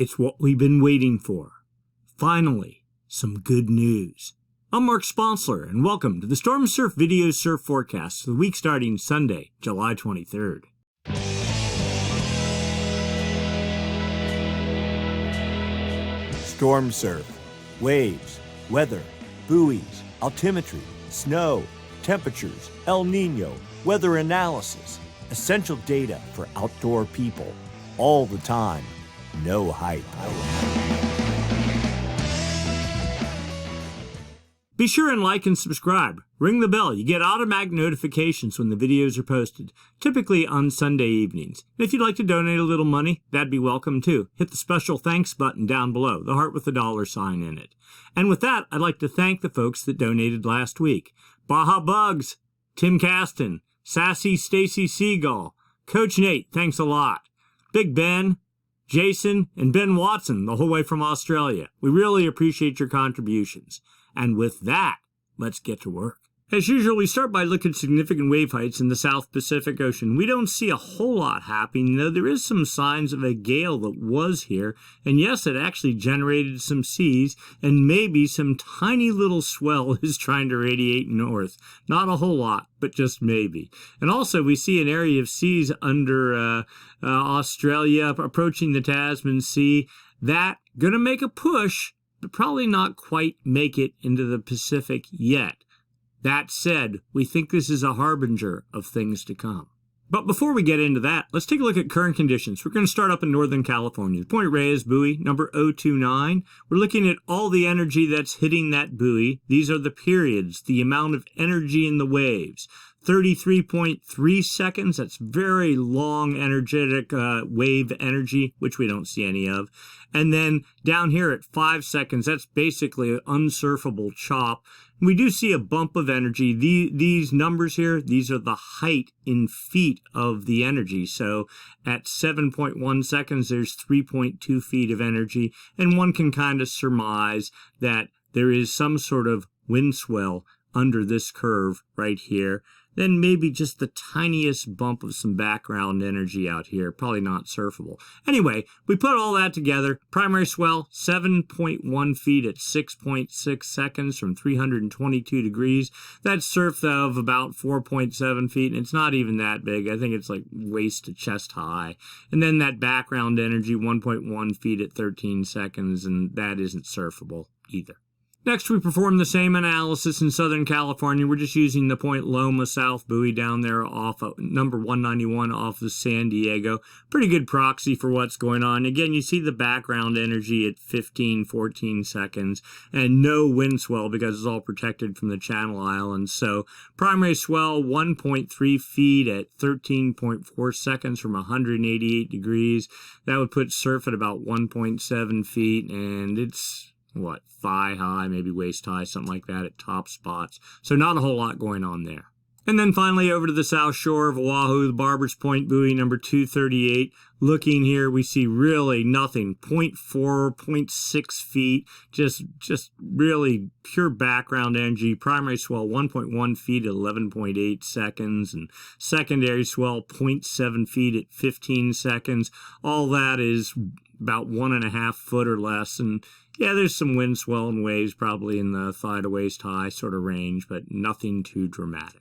It's what we've been waiting for. Finally, some good news. I'm Mark Sponsler, and welcome to the Stormsurf Video Surf Forecast for the week starting Sunday, July 23rd. Stormsurf, waves, weather, buoys, altimetry, snow, temperatures, El Nino, weather analysis, essential data for outdoor people, all the time, no hype. Be sure and like and subscribe. Ring the bell. You get automatic notifications when the videos are posted, typically on Sunday evenings. And if you'd like to donate a little money, that'd be welcome too. Hit the special thanks button down below, the heart with the $sign in it. And with that, I'd like to thank the folks that donated last week. Baja Bugs, Tim Caston, Sassy Stacy Seagull, Coach Nate, thanks a lot. Big Ben, Jason, and Ben Watson, the whole way from Australia. We really appreciate your contributions. And with that, let's get to work. As usual, we start by looking at significant wave heights in the South Pacific Ocean. We don't see a whole lot happening, though there is some signs of a gale that was here. And yes, it actually generated some seas, and maybe some tiny little swell is trying to radiate north. Not a whole lot, but just maybe. And also, we see an area of seas under Australia approaching the Tasman Sea. That gonna make a push, but probably not quite make it into the Pacific yet. That said, we think this is a harbinger of things to come. But before we get into that, let's take a look at current conditions. We're going to start up in Northern California. The Point Reyes buoy, number 029. We're looking at all the energy that's hitting that buoy. These are the periods, the amount of energy in the waves. 33.3 seconds, that's very long energetic wave energy, which we don't see any of. And then down here at 5 seconds, that's basically an unsurfable chop. We do see a bump of energy. These numbers here, these are the height in feet of the energy. So at 7.1 seconds, there's 3.2 feet of energy. And one can kind of surmise that there is some sort of wind swell under this curve right here. Then maybe just the tiniest bump of some background energy out here. Probably not surfable. Anyway, we put all that together. Primary swell, 7.1 feet at 6.6 seconds from 322 degrees. That's surf of about 4.7 feet, and it's not even that big. I think it's like waist to chest high. And then that background energy, 1.1 feet at 13 seconds, and that isn't surfable either. Next, we perform the same analysis in Southern California. We're just using the Point Loma South buoy down there off of number 191 off of San Diego. Pretty good proxy for what's going on. Again, you see the background energy at 15, 14 seconds and no wind swell because it's all protected from the Channel Islands. So primary swell 1.3 feet at 13.4 seconds from 188 degrees. That would put surf at about 1.7 feet, and it's thigh high, maybe waist high, something like that at top spots. So not a whole lot going on there. And then finally over to the south shore of Oahu, the Barbers Point buoy, number 238. Looking here, we see really nothing, 0.4, 0.6 feet, just really pure background energy. Primary swell, 1.1 feet at 11.8 seconds, and secondary swell, 0.7 feet at 15 seconds. All that is about 1.5 foot or less, and yeah, there's some wind swell and waves probably in the thigh to waist high sort of range, but nothing too dramatic.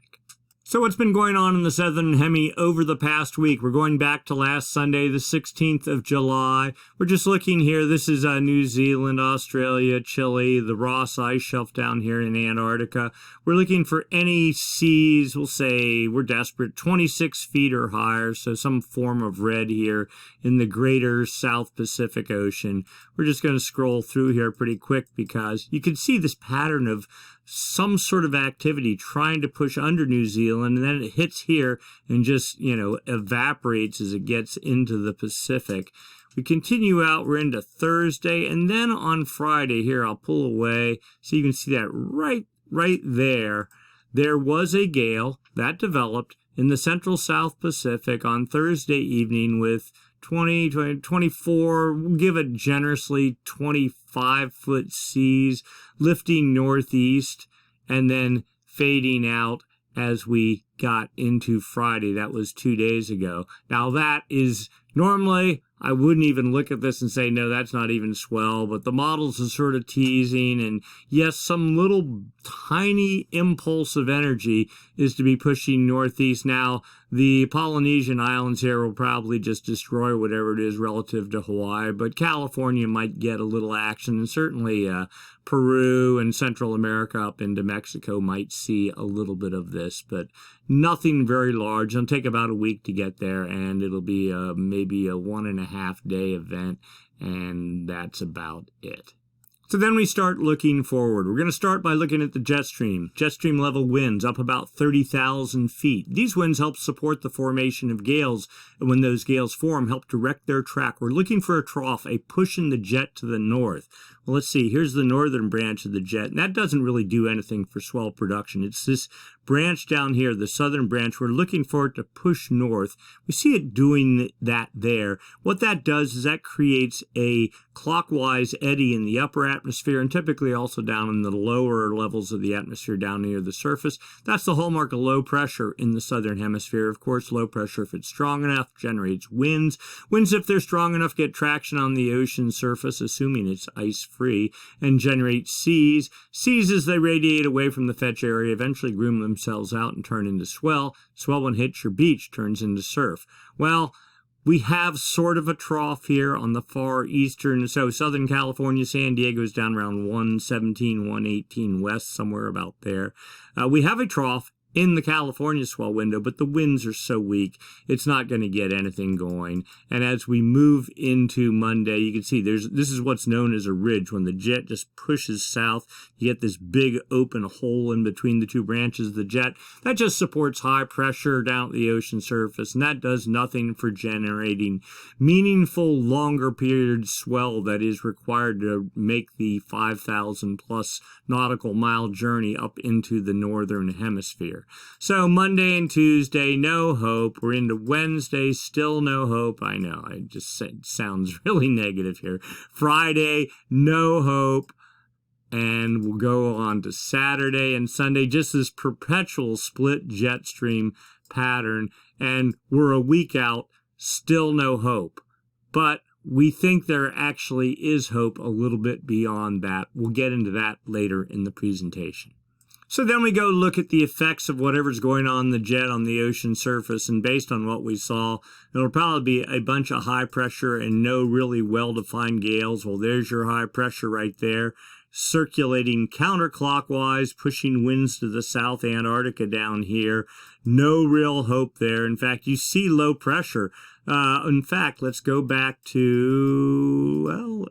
So what's been going on in the Southern Hemi over the past week? We're going back to last Sunday, the 16th of July. We're just looking here. This is New Zealand, Australia, Chile, the Ross Ice Shelf down here in Antarctica. We're looking for any seas, we'll say we're desperate, 26 feet or higher, so some form of red here in the greater South Pacific Ocean. We're just going to scroll through here pretty quick because you can see this pattern of some sort of activity trying to push under New Zealand, and then it hits here and just, evaporates as it gets into the Pacific. We continue out, we're into Thursday, and then on Friday here, I'll pull away so you can see that right there. There was a gale that developed in the central South Pacific on Thursday evening with 24, we'll give it generously 25-foot seas, lifting northeast and then fading out as we got into Friday. That was 2 days ago. Now that is normally I wouldn't even look at this and say, no, that's not even swell, but the models are sort of teasing, and yes, some little tiny impulse of energy is to be pushing northeast. Now, the Polynesian islands here will probably just destroy whatever it is relative to Hawaii, but California might get a little action, and certainly Peru and Central America up into Mexico might see a little bit of this, but nothing very large. It'll take about a week to get there, and it'll be maybe a 1.5 day event, and that's about it. So then we start looking forward. We're going to start by looking at the Jetstream. Jetstream level winds up about 30,000 feet. These winds help support the formation of gales, and when those gales form, help direct their track. We're looking for a trough, a push in the jet to the north. Well, let's see. Here's the northern branch of the jet, and that doesn't really do anything for swell production. It's this branch down here, the southern branch. We're looking for it to push north. We see it doing that there. What that does is that creates a clockwise eddy in the upper atmosphere, and typically also down in the lower levels of the atmosphere down near the surface. That's the hallmark of low pressure in the southern hemisphere. Of course, low pressure, if it's strong enough, generates winds. Winds, if they're strong enough, get traction on the ocean surface, assuming it's ice-free, and generate seas. Seas, as they radiate away from the fetch area, eventually groom themselves out and turn into swell. Swell, when hits your beach, turns into surf. Well, we have sort of a trough here on the far eastern, so Southern California, San Diego is down around 117, 118 west, somewhere about there. We have a trough in the California swell window, but the winds are so weak, it's not going to get anything going. And as we move into Monday, you can see this is what's known as a ridge. When the jet just pushes south, you get this big open hole in between the two branches of the jet. That just supports high pressure down at the ocean surface, and that does nothing for generating meaningful longer period swell that is required to make the 5,000 plus nautical mile journey up into the northern hemisphere. So Monday and Tuesday, no hope. We're into Wednesday, still no hope. I know, I just said sounds really negative here. Friday, no hope. And we'll go on to Saturday and Sunday, just this perpetual split jet stream pattern. And we're a week out, still no hope. But we think there actually is hope a little bit beyond that. We'll get into that later in the presentation. So then we go look at the effects of whatever's going on in the jet on the ocean surface, and based on what we saw, it'll probably be a bunch of high pressure and no really well-defined gales. Well, there's your high pressure right there, circulating counterclockwise, pushing winds to the South Antarctica down here. No real hope there. In fact, you see low pressure. In fact, let's go back to,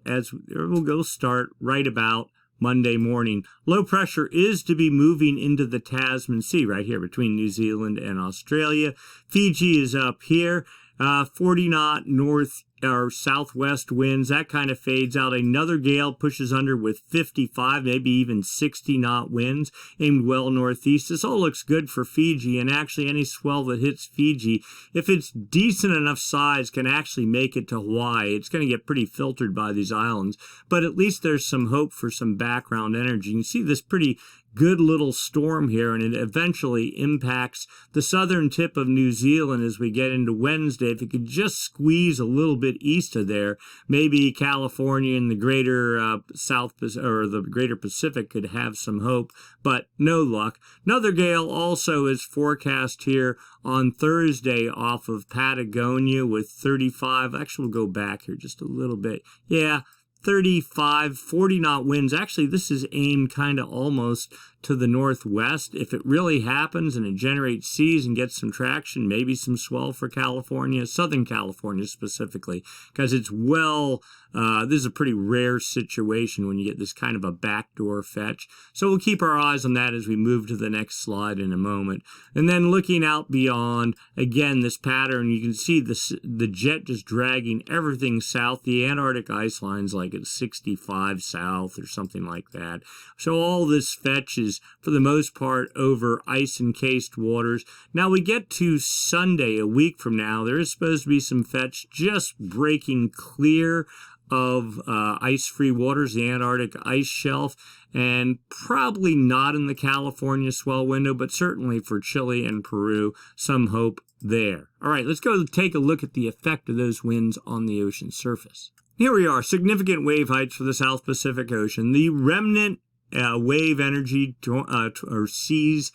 well, we'll go start right about Monday morning. Low pressure is to be moving into the Tasman Sea right here between New Zealand and Australia. Fiji is up here. 40 knot north or southwest winds, that kind of fades out. Another gale pushes under with 55, maybe even 60 knot winds aimed well northeast. This all looks good for Fiji, and actually any swell that hits Fiji, if it's decent enough size, can actually make it to Hawaii. It's going to get pretty filtered by these islands, but at least there's some hope for some background energy. You can see this pretty good little storm here, and it eventually impacts the southern tip of New Zealand as we get into Wednesday. If it could just squeeze a little bit east of there, maybe California and the greater the greater Pacific could have some hope, but no luck. Another gale also is forecast here on Thursday off of Patagonia with 35. Actually, we'll go back here just a little bit. Yeah, 35, 40 knot winds. Actually, this is aimed kind of almost to the northwest. If it really happens and it generates seas and gets some traction, maybe some swell for California, Southern California specifically, because it's this is a pretty rare situation when you get this kind of a backdoor fetch. So we'll keep our eyes on that as we move to the next slide in a moment. And then looking out beyond, again, this pattern, you can see the jet just dragging everything south. The Antarctic ice line's like at 65 south or something like that. So all this fetch is, for the most part, over ice-encased waters. Now we get to Sunday, a week from now. There is supposed to be some fetch just breaking clear of ice-free waters, the Antarctic ice shelf, and probably not in the California swell window, but certainly for Chile and Peru, some hope there. All right, let's go take a look at the effect of those winds on the ocean surface. Here we are, significant wave heights for the South Pacific Ocean. The remnant wave energy or seas,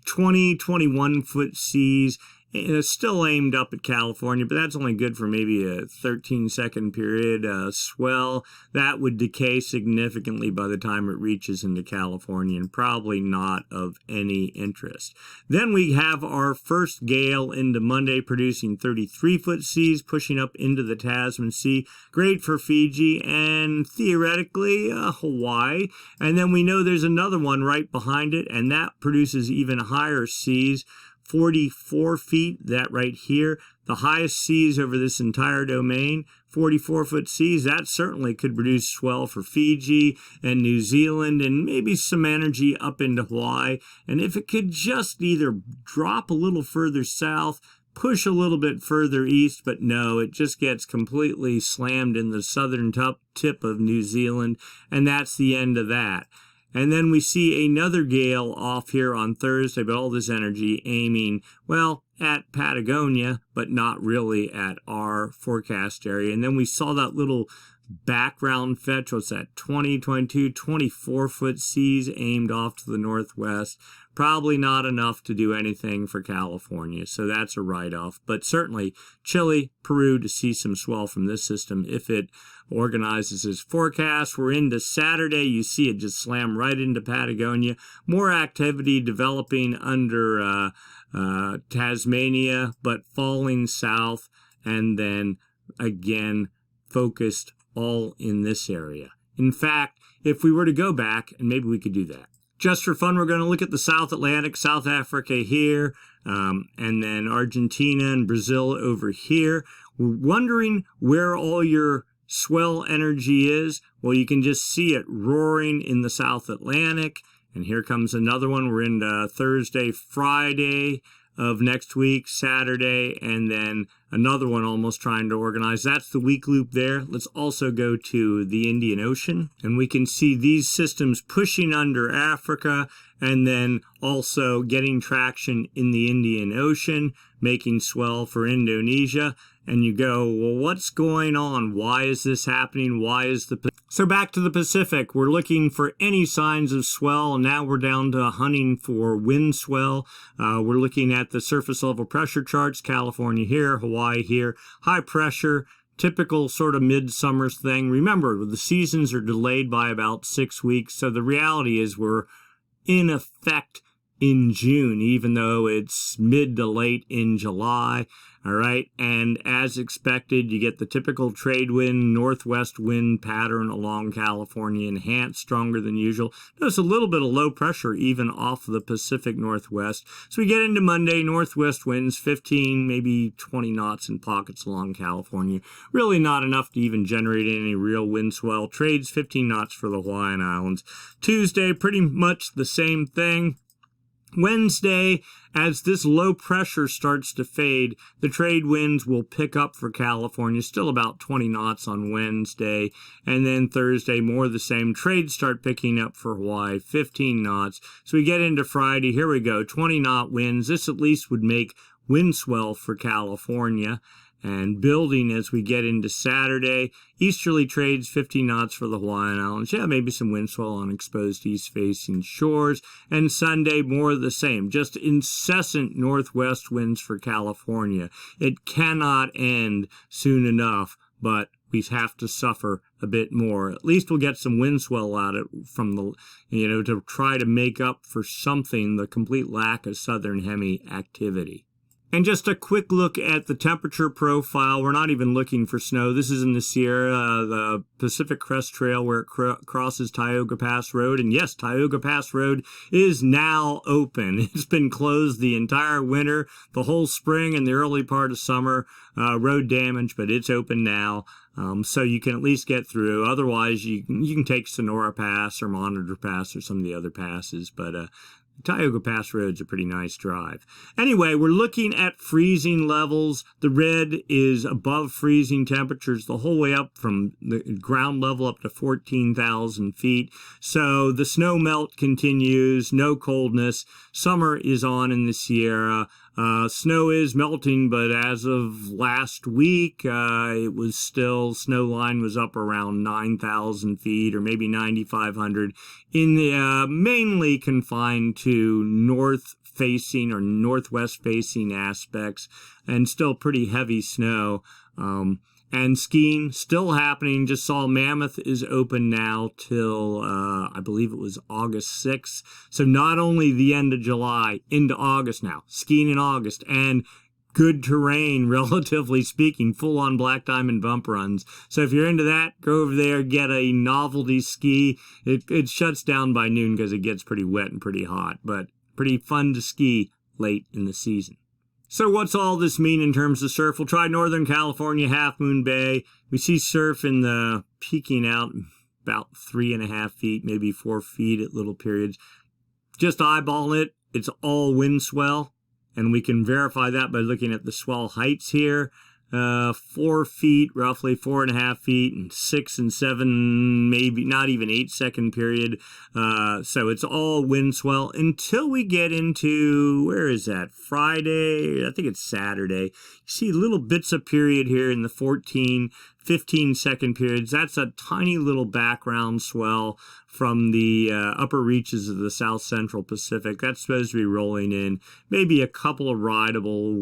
20, 21 foot seas, still aimed up at California, but that's only good for maybe a 13-second period. Swell, that would decay significantly by the time it reaches into California and probably not of any interest. Then we have our first gale into Monday producing 33-foot seas pushing up into the Tasman Sea. Great for Fiji and theoretically Hawaii. And then we know there's another one right behind it, and that produces even higher seas. 44 feet, that right here, the highest seas over this entire domain, 44-foot seas. That certainly could produce swell for Fiji and New Zealand and maybe some energy up into Hawaii. And if it could just either drop a little further south, push a little bit further east, but no, it just gets completely slammed in the southern tip of New Zealand, and that's the end of that. And then we see another gale off here on Thursday, but all this energy aiming, well, at Patagonia, but not really at our forecast area. And then we saw that little background fetch, what's that, 20, 22, 24-foot seas aimed off to the northwest. Probably not enough to do anything for California, so that's a write-off. But certainly Chile, Peru to see some swell from this system if it organizes its forecast. We're into Saturday. You see it just slam right into Patagonia. More activity developing under Tasmania, but falling south, and then again focused all in this area. In fact, if we were to go back, and maybe we could do that. Just for fun, we're going to look at the South Atlantic, South Africa here, and then Argentina and Brazil over here. We're wondering where all your swell energy is. Well, you can just see it roaring in the South Atlantic. And here comes another one. We're into Thursday, Friday of next week, Saturday, and then another one almost trying to organize. That's the weak loop there. Let's also go to the Indian Ocean, and we can see these systems pushing under Africa and then also getting traction in the Indian Ocean, making swell for Indonesia. And you go, well, what's going on? Why is this happening? Why is the... So back to the Pacific, we're looking for any signs of swell, and now we're down to hunting for wind swell. We're looking at the surface level pressure charts, California here, Hawaii here, high pressure, typical sort of midsummer thing. Remember, the seasons are delayed by about 6 weeks, so the reality is we're in effect in June, even though it's mid to late in July. All right, and as expected, you get the typical trade wind, northwest wind pattern along California, enhanced, stronger than usual. Notice a little bit of low pressure even off the Pacific Northwest. So we get into Monday, northwest winds, 15, maybe 20 knots in pockets along California. Really not enough to even generate any real wind swell. Trades, 15 knots for the Hawaiian Islands. Tuesday, pretty much the same thing. Wednesday, as this low pressure starts to fade, the trade winds will pick up for California, still about 20 knots on Wednesday. And then Thursday, more of the same. Trades start picking up for Hawaii, 15 knots. So we get into Friday, here we go, 20-knot winds. This at least would make wind swell for California. And building as we get into Saturday, easterly trades, 15 knots for the Hawaiian Islands. Yeah, maybe some wind swell on exposed east-facing shores. And Sunday, more of the same. Just incessant northwest winds for California. It cannot end soon enough, but we have to suffer a bit more. At least we'll get some wind swell out of it from the, to try to make up for something, the complete lack of southern hemi activity. And just a quick look at the temperature profile. We're not even looking for snow. This is in the Sierra, the Pacific Crest Trail where it crosses Tioga Pass Road. And yes, Tioga Pass Road is now open. It's been closed the entire winter, the whole spring and the early part of summer. Road damage, but it's open now. So you can at least get through. Otherwise, you can take Sonora Pass or Monitor Pass or some of the other passes. But Tioga Pass Road's a pretty nice drive. Anyway, we're looking at freezing levels. The red is above freezing temperatures the whole way up from the ground level up to 14,000 feet. So the snow melt continues, no coldness. Summer is on in the Sierra. Snow is melting, but as of last week, it was still, snow line was up around 9,000 feet or maybe 9,500, in the, mainly confined to north-facing or northwest-facing aspects, and still pretty heavy snow. And skiing still happening. Just saw Mammoth is open now till, I believe it was August 6th. So not only the end of July, into August now. Skiing in August. And good terrain, relatively speaking. Full-on black diamond bump runs. So if you're into that, go over there, get a novelty ski. It shuts down by noon because it gets pretty wet and pretty hot. But pretty fun to ski late in the season. So what's all this mean in terms of surf? We'll try Northern California, Half Moon Bay. We see surf in the peaking out about 3.5 feet, maybe 4 feet at little periods. Just eyeball it. It's all wind swell. And we can verify that by looking at the swell heights here. 4 feet, roughly 4.5 feet, and 6 and 7, maybe not even 8-second period. So it's all wind swell until we get into, where is that? Friday, I think it's Saturday. You see little bits of period here in the 14, 15-second periods. That's a tiny little background swell from the upper reaches of the South Central Pacific. That's supposed to be rolling in. Maybe a couple of rideable,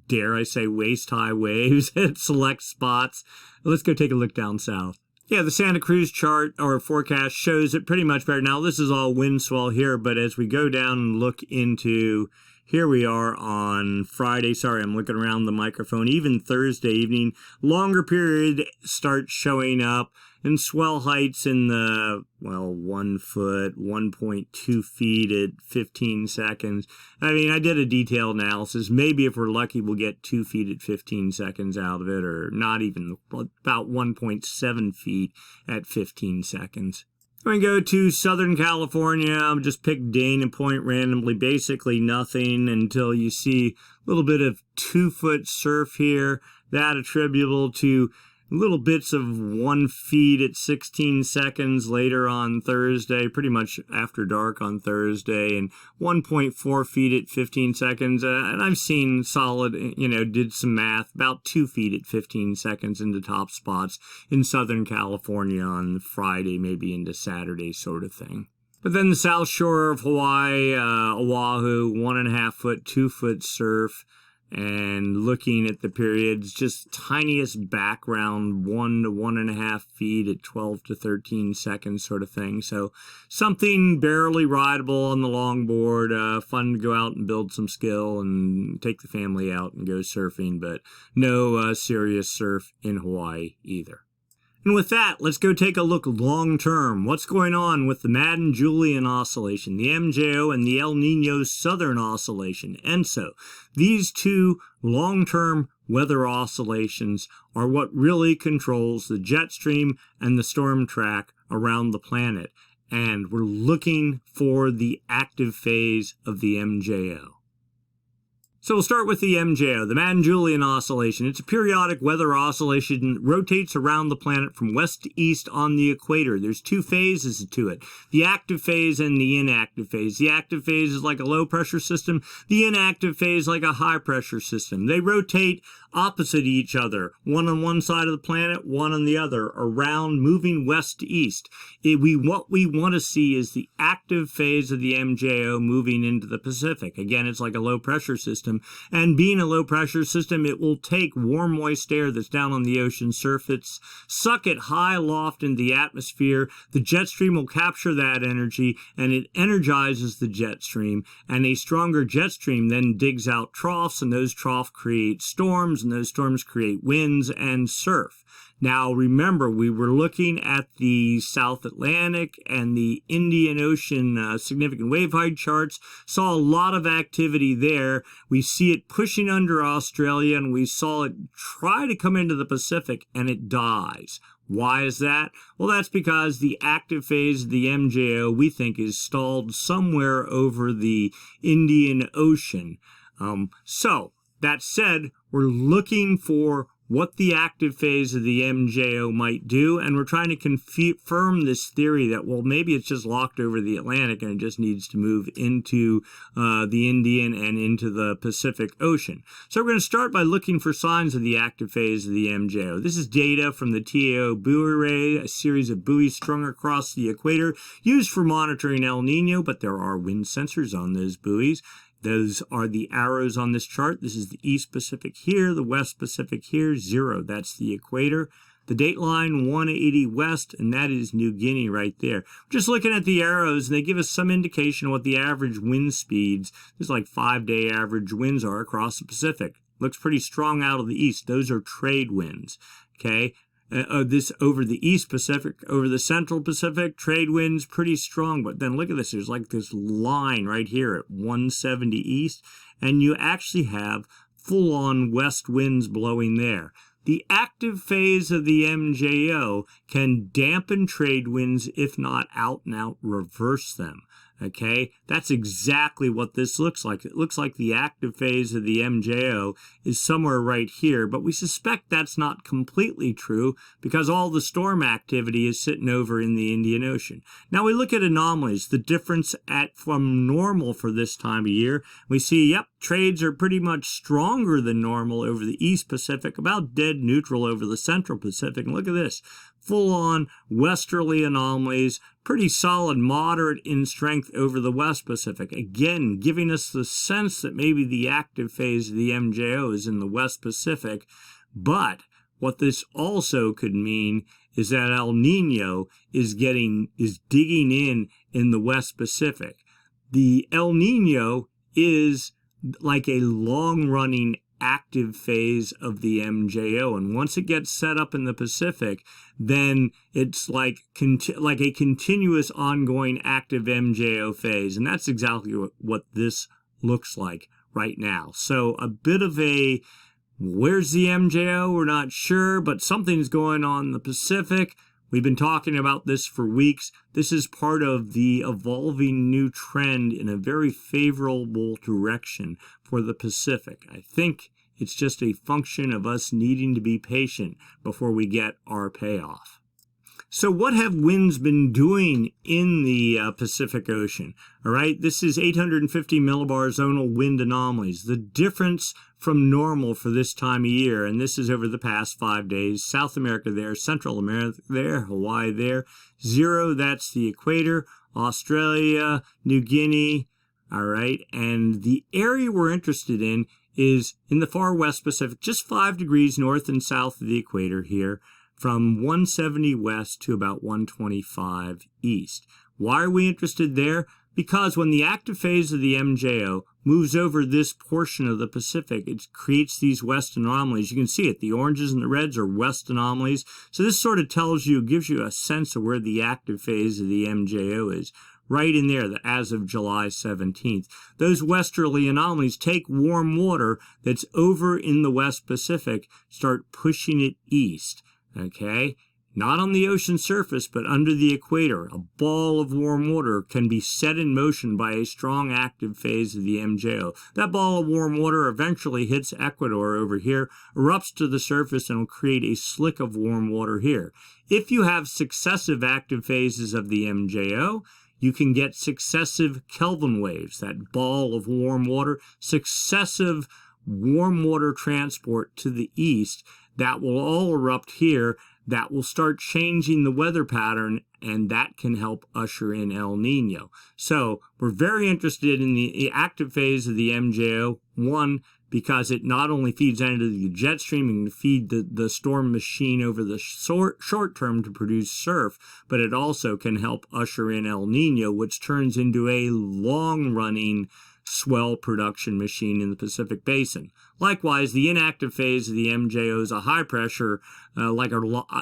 dare I say, waist-high waves at select spots. Let's go take a look down south. Yeah, the Santa Cruz chart or forecast shows it pretty much better. Now, this is all wind swell here, but as we go down and look into, here we are on Friday. Sorry, I'm looking around the microphone. Even Thursday evening, longer period starts showing up. And swell heights in the, well, 1 foot, 1.2 feet at 15 seconds. I mean, I did a detailed analysis. Maybe if we're lucky, we'll get 2 feet at 15 seconds out of it, or not even, about 1.7 feet at 15 seconds. I'm going to go to Southern California. I'll just pick Dana Point randomly. Basically nothing until you see a little bit of 2-foot surf here. That attributable to little bits of 1 feet at 16 seconds later on Thursday, pretty much after dark on Thursday, and 1.4 feet at 15 seconds. And I've seen solid, did some math, about 2 feet at 15 seconds into top spots in Southern California on Friday, maybe into Saturday sort of thing. But then the South Shore of Hawaii, Oahu, 1.5 foot, 2-foot surf. And looking at the periods, just tiniest background, 1 to 1.5 feet at 12 to 13 seconds sort of thing. So something barely rideable on the longboard, fun to go out and build some skill and take the family out and go surfing, but no serious surf in Hawaii either. And with that, let's go take a look long-term. What's going on with the Madden-Julian Oscillation, the MJO, and the El Nino Southern Oscillation, ENSO. These two long-term weather oscillations are what really controls the jet stream and the storm track around the planet. And we're looking for the active phase of the MJO. So we'll start with the MJO, the Madden-Julian Oscillation. It's a periodic weather oscillation that rotates around the planet from west to east on the equator. There's 2 phases to it, the active phase and the inactive phase. The active phase is like a low-pressure system, the inactive phase like a high-pressure system. They rotate opposite each other, one on one side of the planet, one on the other, around, moving west to east. What we want to see is the active phase of the MJO moving into the Pacific. Again, it's like a low-pressure system, and being a low-pressure system, it will take warm, moist air that's down on the ocean surface, suck it high aloft into the atmosphere. The jet stream will capture that energy, and it energizes the jet stream, and a stronger jet stream then digs out troughs, and those troughs create storms, and those storms create winds and surf. Now, remember, we were looking at the South Atlantic and the Indian Ocean significant wave height charts, saw a lot of activity there. We see it pushing under Australia, and we saw it try to come into the Pacific, and it dies. Why is that? Well, that's because the active phase of the MJO, we think, is stalled somewhere over the Indian Ocean. So, that said, we're looking for what the active phase of the MJO might do, and we're trying to confirm this theory that, well, maybe it's just locked over the Atlantic and it just needs to move into the Indian and into the Pacific Ocean. So we're going to start by looking for signs of the active phase of the MJO. This is data from the TAO buoy array, a series of buoys strung across the equator used for monitoring El Nino, but there are wind sensors on those buoys. Those are the arrows on this chart. This is the East Pacific here, the West Pacific here, 0. That's the equator. The date line, 180 west, and that is New Guinea right there. Just looking at the arrows, and they give us some indication of what the average wind speeds, there's like 5-day average winds are across the Pacific. Looks pretty strong out of the east. Those are trade winds, okay? This over the East Pacific, over the Central Pacific, trade winds pretty strong. But then look at this. There's like this line right here at 170 east, and you actually have full-on west winds blowing there. The active phase of the MJO can dampen trade winds, if not out and out reverse them. Okay, that's exactly what this looks like. It looks like the active phase of the MJO is somewhere right here, but we suspect that's not completely true because all the storm activity is sitting over in the Indian Ocean. Now we look at anomalies, the difference from normal for this time of year. We see, yep, trades are pretty much stronger than normal over the East Pacific, about dead neutral over the Central Pacific. And look at this. Full-on westerly anomalies, pretty solid, moderate in strength over the West Pacific. Again, giving us the sense that maybe the active phase of the MJO is in the West Pacific. But what this also could mean is that El Nino is digging in the West Pacific. The El Nino is like a long-running active phase of the MJO, and once it gets set up in the Pacific, then it's like a continuous ongoing active MJO phase, and that's exactly what this looks like right now. So a bit of a, where's the MJO? We're not sure, but something's going on in the Pacific. We've been talking about this for weeks. This is part of the evolving new trend in a very favorable direction for the Pacific. I think it's just a function of us needing to be patient before we get our payoff. So what have winds been doing in the Pacific Ocean? All right, this is 850 millibar zonal wind anomalies. The difference from normal for this time of year, and this is over the past 5 days, South America there, Central America there, Hawaii there, 0, that's the equator, Australia, New Guinea, all right, and the area we're interested in is in the far West Pacific, just 5 degrees north and south of the equator here, from 170 west to about 125 east. Why are we interested there? Because when the active phase of the MJO moves over this portion of the Pacific, it creates these west anomalies. You can see it. The oranges and the reds are west anomalies. So this sort of gives you a sense of where the active phase of the MJO is. Right in there, as of July 17th. Those westerly anomalies take warm water that's over in the West Pacific, start pushing it east. Okay? Not on the ocean surface, but under the equator. A ball of warm water can be set in motion by a strong active phase of the MJO. That ball of warm water eventually hits Ecuador over here, erupts to the surface, and will create a slick of warm water here. If you have successive active phases of the MJO, you can get successive Kelvin waves, that ball of warm water, successive warm water transport to the east that will all erupt here, that will start changing the weather pattern, and that can help usher in El Nino. So we're very interested in the active phase of the MJO, one, because it not only feeds into the jet stream and feed the storm machine over the short term to produce surf, but it also can help usher in El Nino, which turns into a long-running swell production machine in the Pacific Basin. Likewise, the inactive phase of the MJO is a high pressure,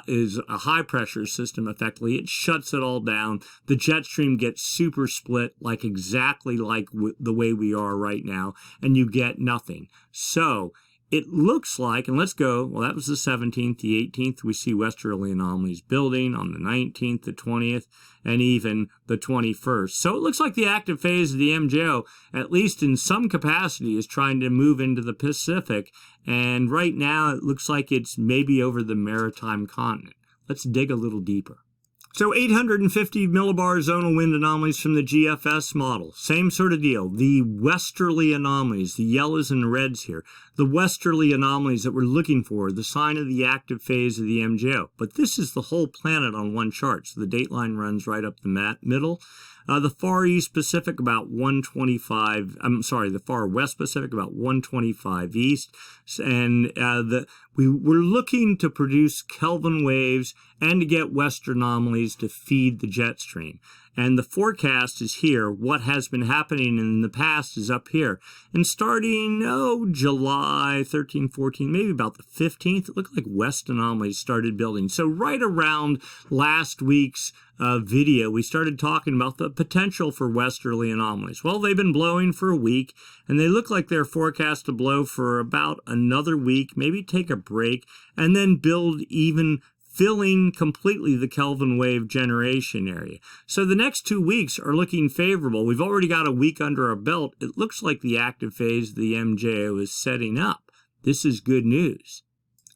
is a high pressure system. Effectively, it shuts it all down. The jet stream gets super split, exactly like the way we are right now, and you get nothing. So, it looks like, and let's go, well, that was the 17th, the 18th, we see westerly anomalies building on the 19th, the 20th, and even the 21st. So it looks like the active phase of the MJO, at least in some capacity, is trying to move into the Pacific, and right now it looks like it's maybe over the maritime continent. Let's dig a little deeper. So 850 millibar zonal wind anomalies from the GFS model. Same sort of deal. The westerly anomalies, the yellows and the reds here. The westerly anomalies that we're looking for, the sign of the active phase of the MJO. But this is the whole planet on one chart. So the date line runs right up the middle. The far east Pacific about 125, the far west Pacific about 125 east. And we're looking to produce Kelvin waves and to get western anomalies to feed the jet stream. And the forecast is here. What has been happening in the past is up here. And starting, July 13, 14, maybe about the 15th, it looked like west anomalies started building. So right around last week's video, we started talking about the potential for westerly anomalies. Well, they've been blowing for a week, and they look like they're forecast to blow for about another week, maybe take a break, and then build even filling completely the Kelvin wave generation area. So the next 2 weeks are looking favorable. We've already got a week under our belt. It looks like the active phase of the MJO is setting up. This is good news.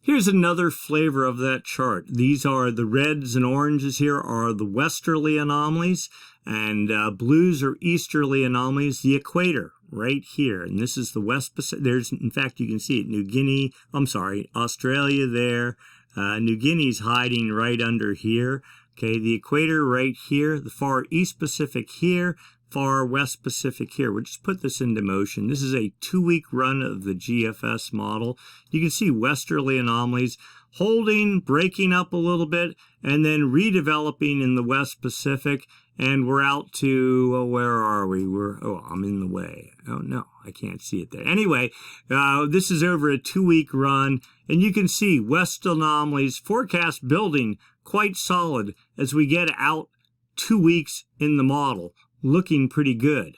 Here's another flavor of that chart. These are the reds and oranges here are the westerly anomalies, and blues are easterly anomalies, the equator right here. And this is the West Pacific. There's, in fact, you can see it, Australia there. New Guinea's hiding right under here. Okay, the equator right here, the far east Pacific here, far west Pacific here. We'll just put this into motion. This is a 2-week run of the GFS model. You can see westerly anomalies holding, breaking up a little bit, and then redeveloping in the West Pacific. And we're out to, where are we? I'm in the way. Oh, no, I can't see it there. Anyway, this is over a 2-week run, and you can see west anomalies forecast building quite solid as we get out 2 weeks in the model, looking pretty good.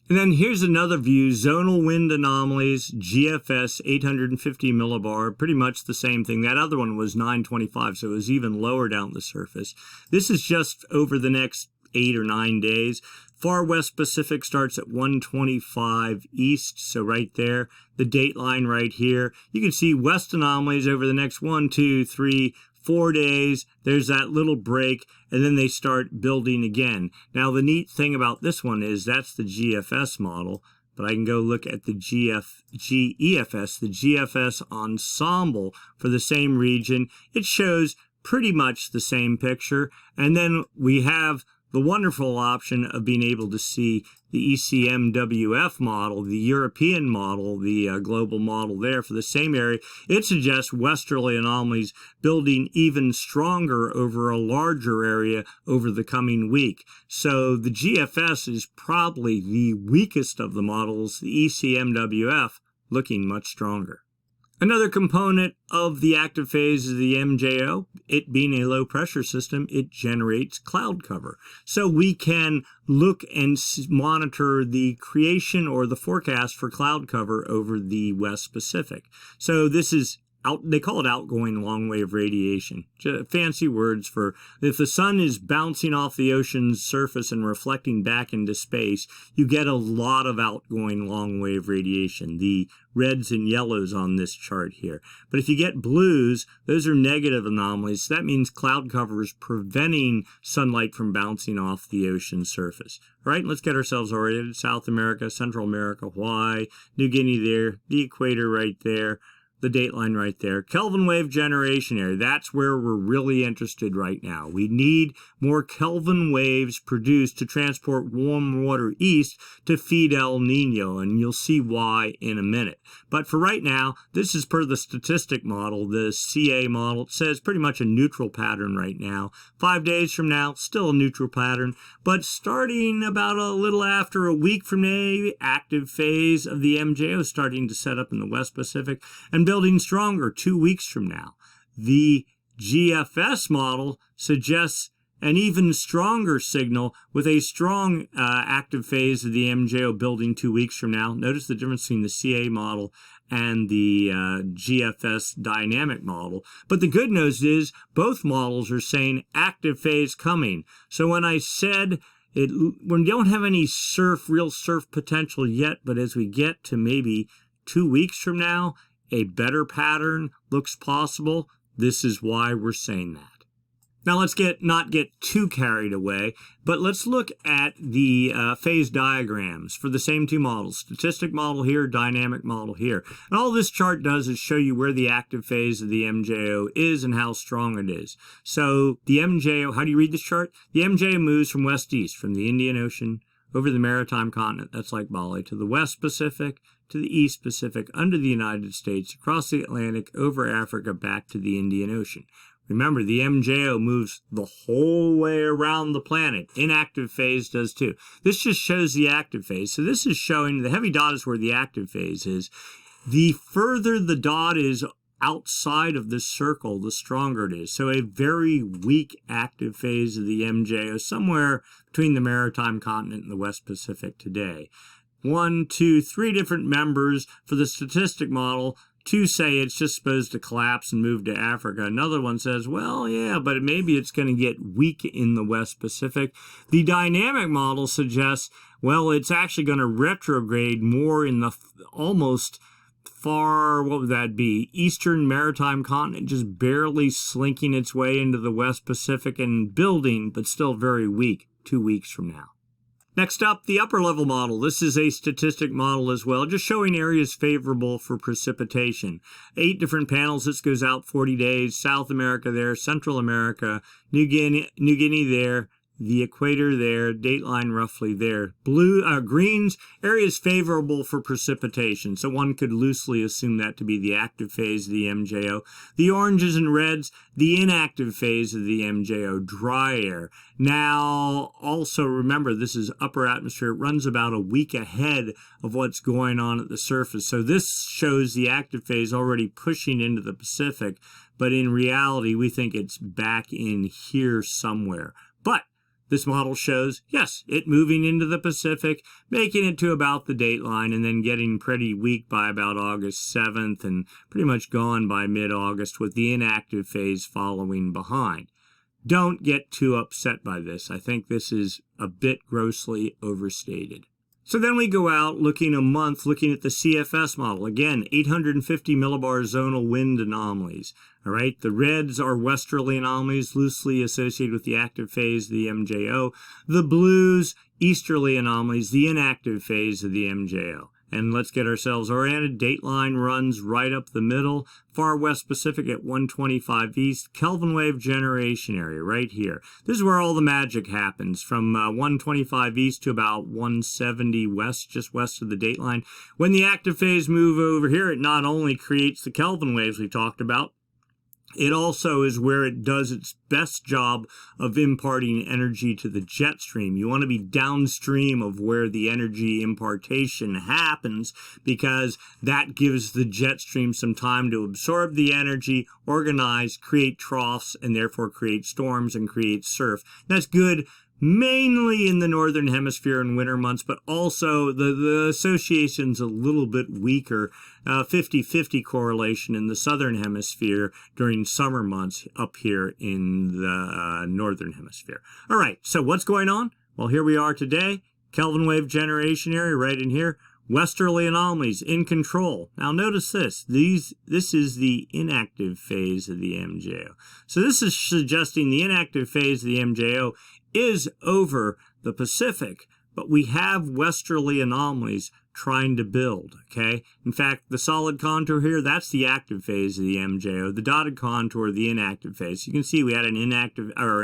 And then here's another view, zonal wind anomalies, GFS 850 millibar, pretty much the same thing. That other one was 925, so it was even lower down the surface. This is just over the next 8 or 9 days. Far west Pacific starts at 125 east, so right there. The date line right here. You can see west anomalies over the next 1, 2, 3, 4 days. There's that little break, and then they start building again. Now, the neat thing about this one is that's the GFS model, but I can go look at the GEFS, the GFS ensemble for the same region. It shows pretty much the same picture, and then we have the wonderful option of being able to see the ECMWF model, the European model, the global model there for the same area. It suggests westerly anomalies building even stronger over a larger area over the coming week. So the GFS is probably the weakest of the models, the ECMWF looking much stronger. Another component of the active phase of the MJO, it being a low pressure system, it generates cloud cover. So we can look and monitor the creation or the forecast for cloud cover over the West Pacific. So this is they call it outgoing long wave radiation. Fancy words for if the sun is bouncing off the ocean's surface and reflecting back into space, you get a lot of outgoing long wave radiation, the reds and yellows on this chart here. But if you get blues, those are negative anomalies. So that means cloud cover is preventing sunlight from bouncing off the ocean surface. All right, let's get ourselves oriented. South America, Central America, Hawaii, New Guinea there, the equator right there. The date line right there. Kelvin wave generation area. That's where we're really interested right now. We need more Kelvin waves produced to transport warm water east to feed El Nino, and you'll see why in a minute. But for right now, this is per the statistic model, the CA model. It says pretty much a neutral pattern right now. 5 days from now, still a neutral pattern. But starting about a little after a week from now, active phase of the MJO starting to set up in the West Pacific and building stronger 2 weeks from now. The GFS model suggests an even stronger signal with a strong active phase of the MJO building 2 weeks from now. Notice the difference between the CA model and the GFS dynamic model. But the good news is both models are saying active phase coming. So when I said we don't have any real surf potential yet, but as we get to maybe 2 weeks from now, a better pattern looks possible. This is why we're saying that. Now let's not get too carried away, but let's look at the phase diagrams for the same two models. Statistic model here, dynamic model here. And all this chart does is show you where the active phase of the MJO is and how strong it is. So the MJO, how do you read this chart? The MJO moves from west-east, from the Indian Ocean over the maritime continent, that's like Bali, to the West Pacific, to the East Pacific, under the United States, across the Atlantic, over Africa, back to the Indian Ocean. Remember, the MJO moves the whole way around the planet. Inactive phase does too. This just shows the active phase. So this is showing the heavy dot is where the active phase is. The further the dot is outside of this circle, the stronger it is. So a very weak active phase of the MJO, somewhere between the maritime continent and the West Pacific today. 1, 2, 3 different members for the statistic model. 2 say it's just supposed to collapse and move to Africa. Another one says, well, yeah, but maybe it's going to get weak in the West Pacific. The dynamic model suggests, well, it's actually going to retrograde more in the almost far, what would that be, eastern maritime continent, just barely slinking its way into the West Pacific and building, but still very weak 2 weeks from now. Next up, the upper level model. This is a statistic model as well, just showing areas favorable for precipitation. 8 different panels. This goes out 40 days. South America there, Central America, New Guinea there, the equator there, dateline roughly there. Greens, areas favorable for precipitation. So one could loosely assume that to be the active phase of the MJO. The oranges and reds, the inactive phase of the MJO, dry air. Now, also remember, this is upper atmosphere. It runs about a week ahead of what's going on at the surface. So this shows the active phase already pushing into the Pacific, but in reality, we think it's back in here somewhere. But this model shows, yes, it moving into the Pacific, making it to about the dateline, and then getting pretty weak by about August 7th, and pretty much gone by mid-August, with the inactive phase following behind. Don't get too upset by this. I think this is a bit grossly overstated. So then we go out looking a month, looking at the CFS model. Again, 850 millibar zonal wind anomalies. All right, the reds are westerly anomalies, loosely associated with the active phase of the MJO. The blues, easterly anomalies, the inactive phase of the MJO. And let's get ourselves oriented. Dateline runs right up the middle. Far West Pacific at 125 east. Kelvin wave generation area right here. This is where all the magic happens, from 125 east to about 170 west, just west of the dateline. When the active phase move over here, it not only creates the Kelvin waves we talked about, it also is where it does its best job of imparting energy to the jet stream. You want to be downstream of where the energy impartation happens, because that gives the jet stream some time to absorb the energy, organize, create troughs, and therefore create storms and create surf. That's good mainly in the northern hemisphere in winter months, but also the association's a little bit weaker, 50-50 correlation in the southern hemisphere during summer months up here in the northern hemisphere. All right, so what's going on? Well, here we are today, Kelvin wave generation area right in here, westerly anomalies in control. Now notice this, this is the inactive phase of the MJO. So this is suggesting the inactive phase of the MJO is over the Pacific, but we have westerly anomalies trying to build, okay? In fact, the solid contour here, that's the active phase of the MJO. The dotted contour, the inactive phase. You can see we had an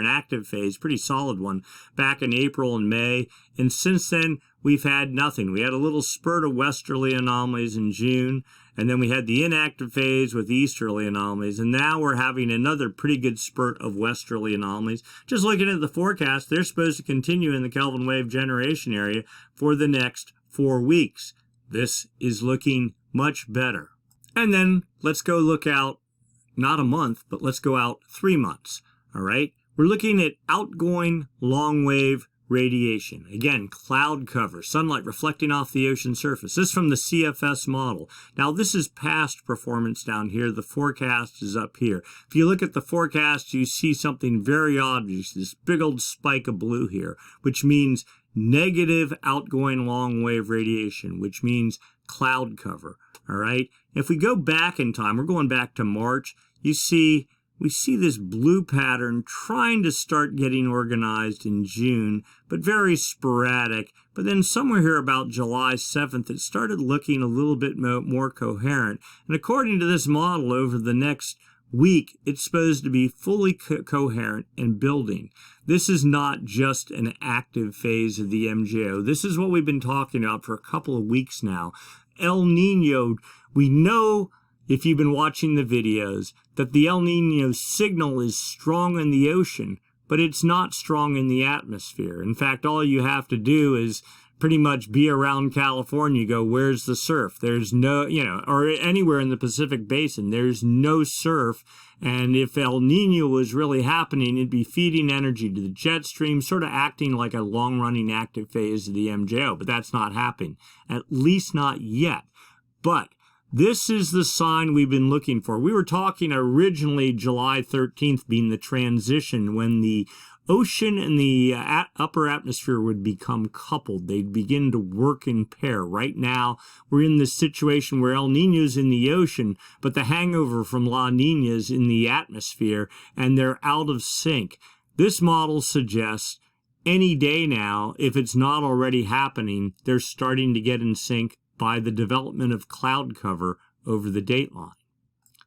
active phase, pretty solid one, back in April and May, and since then, we've had nothing. We had a little spurt of westerly anomalies in June, and then we had the inactive phase with easterly anomalies, and now we're having another pretty good spurt of westerly anomalies. Just looking at the forecast, they're supposed to continue in the Kelvin wave generation area for the next 4 weeks. This is looking much better. And then let's go look out, not a month, but let's go out 3 months, all right? We're looking at outgoing long wave radiation. Again, cloud cover, sunlight reflecting off the ocean surface. This is from the CFS model. Now, this is past performance down here. The forecast is up here. If you look at the forecast, you see something very obvious, this big old spike of blue here, which means negative outgoing long wave radiation, which means cloud cover. All right. If we go back in time, we're going back to March, we see this blue pattern trying to start getting organized in June, but very sporadic. But then somewhere here about July 7th, it started looking a little bit more coherent. And according to this model, over the next week, it's supposed to be fully coherent and building. This is not just an active phase of the MJO. This is what we've been talking about for a couple of weeks now. El Nino, we know, if you've been watching the videos, that the El Nino signal is strong in the ocean, but it's not strong in the atmosphere. In fact, all you have to do is pretty much be around California, go, where's the surf? There's no, or anywhere in the Pacific Basin, there's no surf. And if El Nino was really happening, it'd be feeding energy to the jet stream, sort of acting like a long-running active phase of the MJO, but that's not happening, at least not yet. But this is the sign we've been looking for. We were talking originally July 13th being the transition when the ocean and the upper atmosphere would become coupled. They'd begin to work in pair. Right now, we're in this situation where El Nino's in the ocean, but the hangover from La Nina's in the atmosphere, and they're out of sync. This model suggests any day now, if it's not already happening, they're starting to get in sync by the development of cloud cover over the dateline.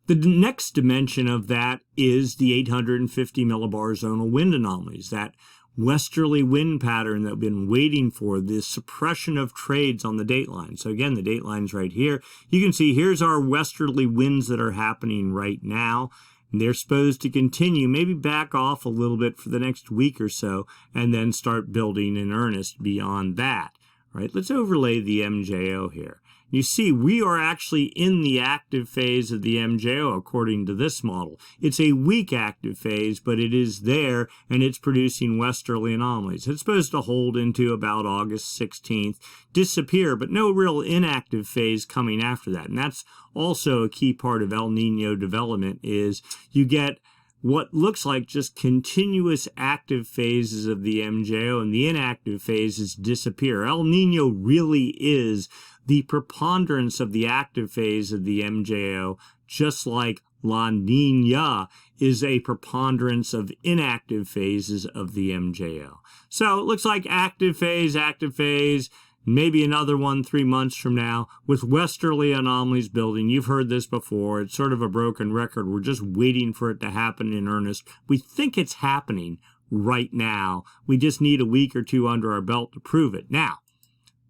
The next dimension of that is the 850 millibar zonal wind anomalies, that westerly wind pattern that we've been waiting for, the suppression of trades on the dateline. So again, the dateline's right here. You can see here's our westerly winds that are happening right now. And they're supposed to continue, maybe back off a little bit for the next week or so, and then start building in earnest beyond that. Right, let's overlay the MJO here. You see, we are actually in the active phase of the MJO according to this model. It's a weak active phase, but it is there, and it's producing westerly anomalies. It's supposed to hold into about August 16th, disappear, but no real inactive phase coming after that. And that's also a key part of El Nino development, is you get what looks like just continuous active phases of the MJO, and the inactive phases disappear. El Nino really is the preponderance of the active phase of the MJO, just like La Nina is a preponderance of inactive phases of the MJO. So it looks like active phase, maybe another one 3 months from now with westerly anomalies building. You've heard this before. It's sort of a broken record. We're just waiting for it to happen in earnest. We think it's happening right now. We just need a week or two under our belt to prove it. Now,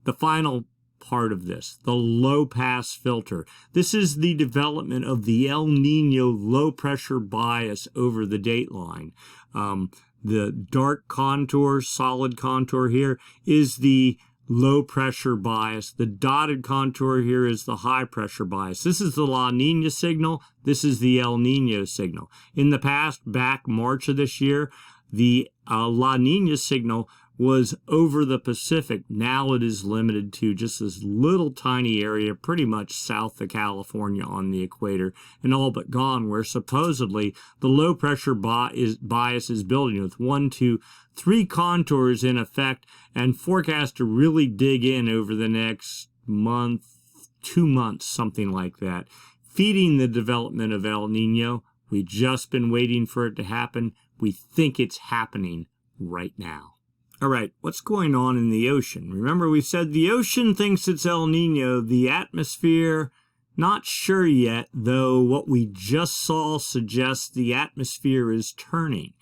the final part of this, the low pass filter. This is the development of the El Nino low pressure bias over the dateline. The dark contour, solid contour here is the low pressure bias. The dotted contour here is the high pressure bias. This is the La Nina signal. This is the El Nino signal. In the past, back March of this year, the La Nina signal was over the Pacific. Now it is limited to just this little tiny area pretty much south of California on the equator, and all but gone, where supposedly the low pressure bias is building with 1, 2, 3 contours in effect, and forecast to really dig in over the next month, 2 months, something like that, feeding the development of El Nino. We've just been waiting for it to happen. We think it's happening right now. All right, what's going on in the ocean? Remember, we said the ocean thinks it's El Nino. The atmosphere, not sure yet, though what we just saw suggests the atmosphere is turning.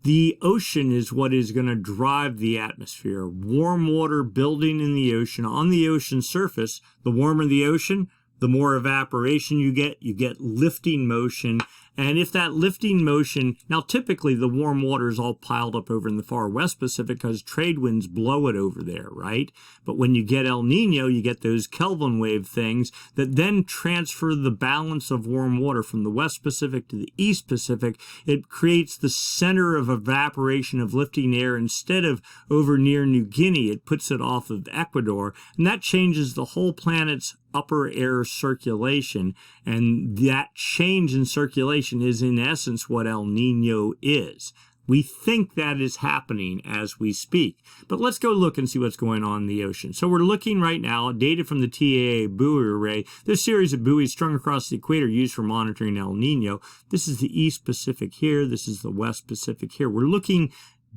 The ocean is what is going to drive the atmosphere. Warm water building in the ocean. On the ocean surface, the warmer the ocean, the more evaporation you get lifting motion, And if that lifting motion, now typically the warm water is all piled up over in the far west Pacific because trade winds blow it over there, right? But when you get El Nino, you get those Kelvin wave things that then transfer the balance of warm water from the west Pacific to the east Pacific. It creates the center of evaporation of lifting air. Instead of over near New Guinea, it puts it off of Ecuador, and that changes the whole planet's upper air circulation, and that change in circulation is in essence what El Nino is. We think that is happening as we speak. But let's go look and see what's going on in the ocean. So we're looking right now at data from the TAA buoy array. This series of buoys strung across the equator used for monitoring El Nino. This is the East Pacific here. This is the West Pacific here. We're looking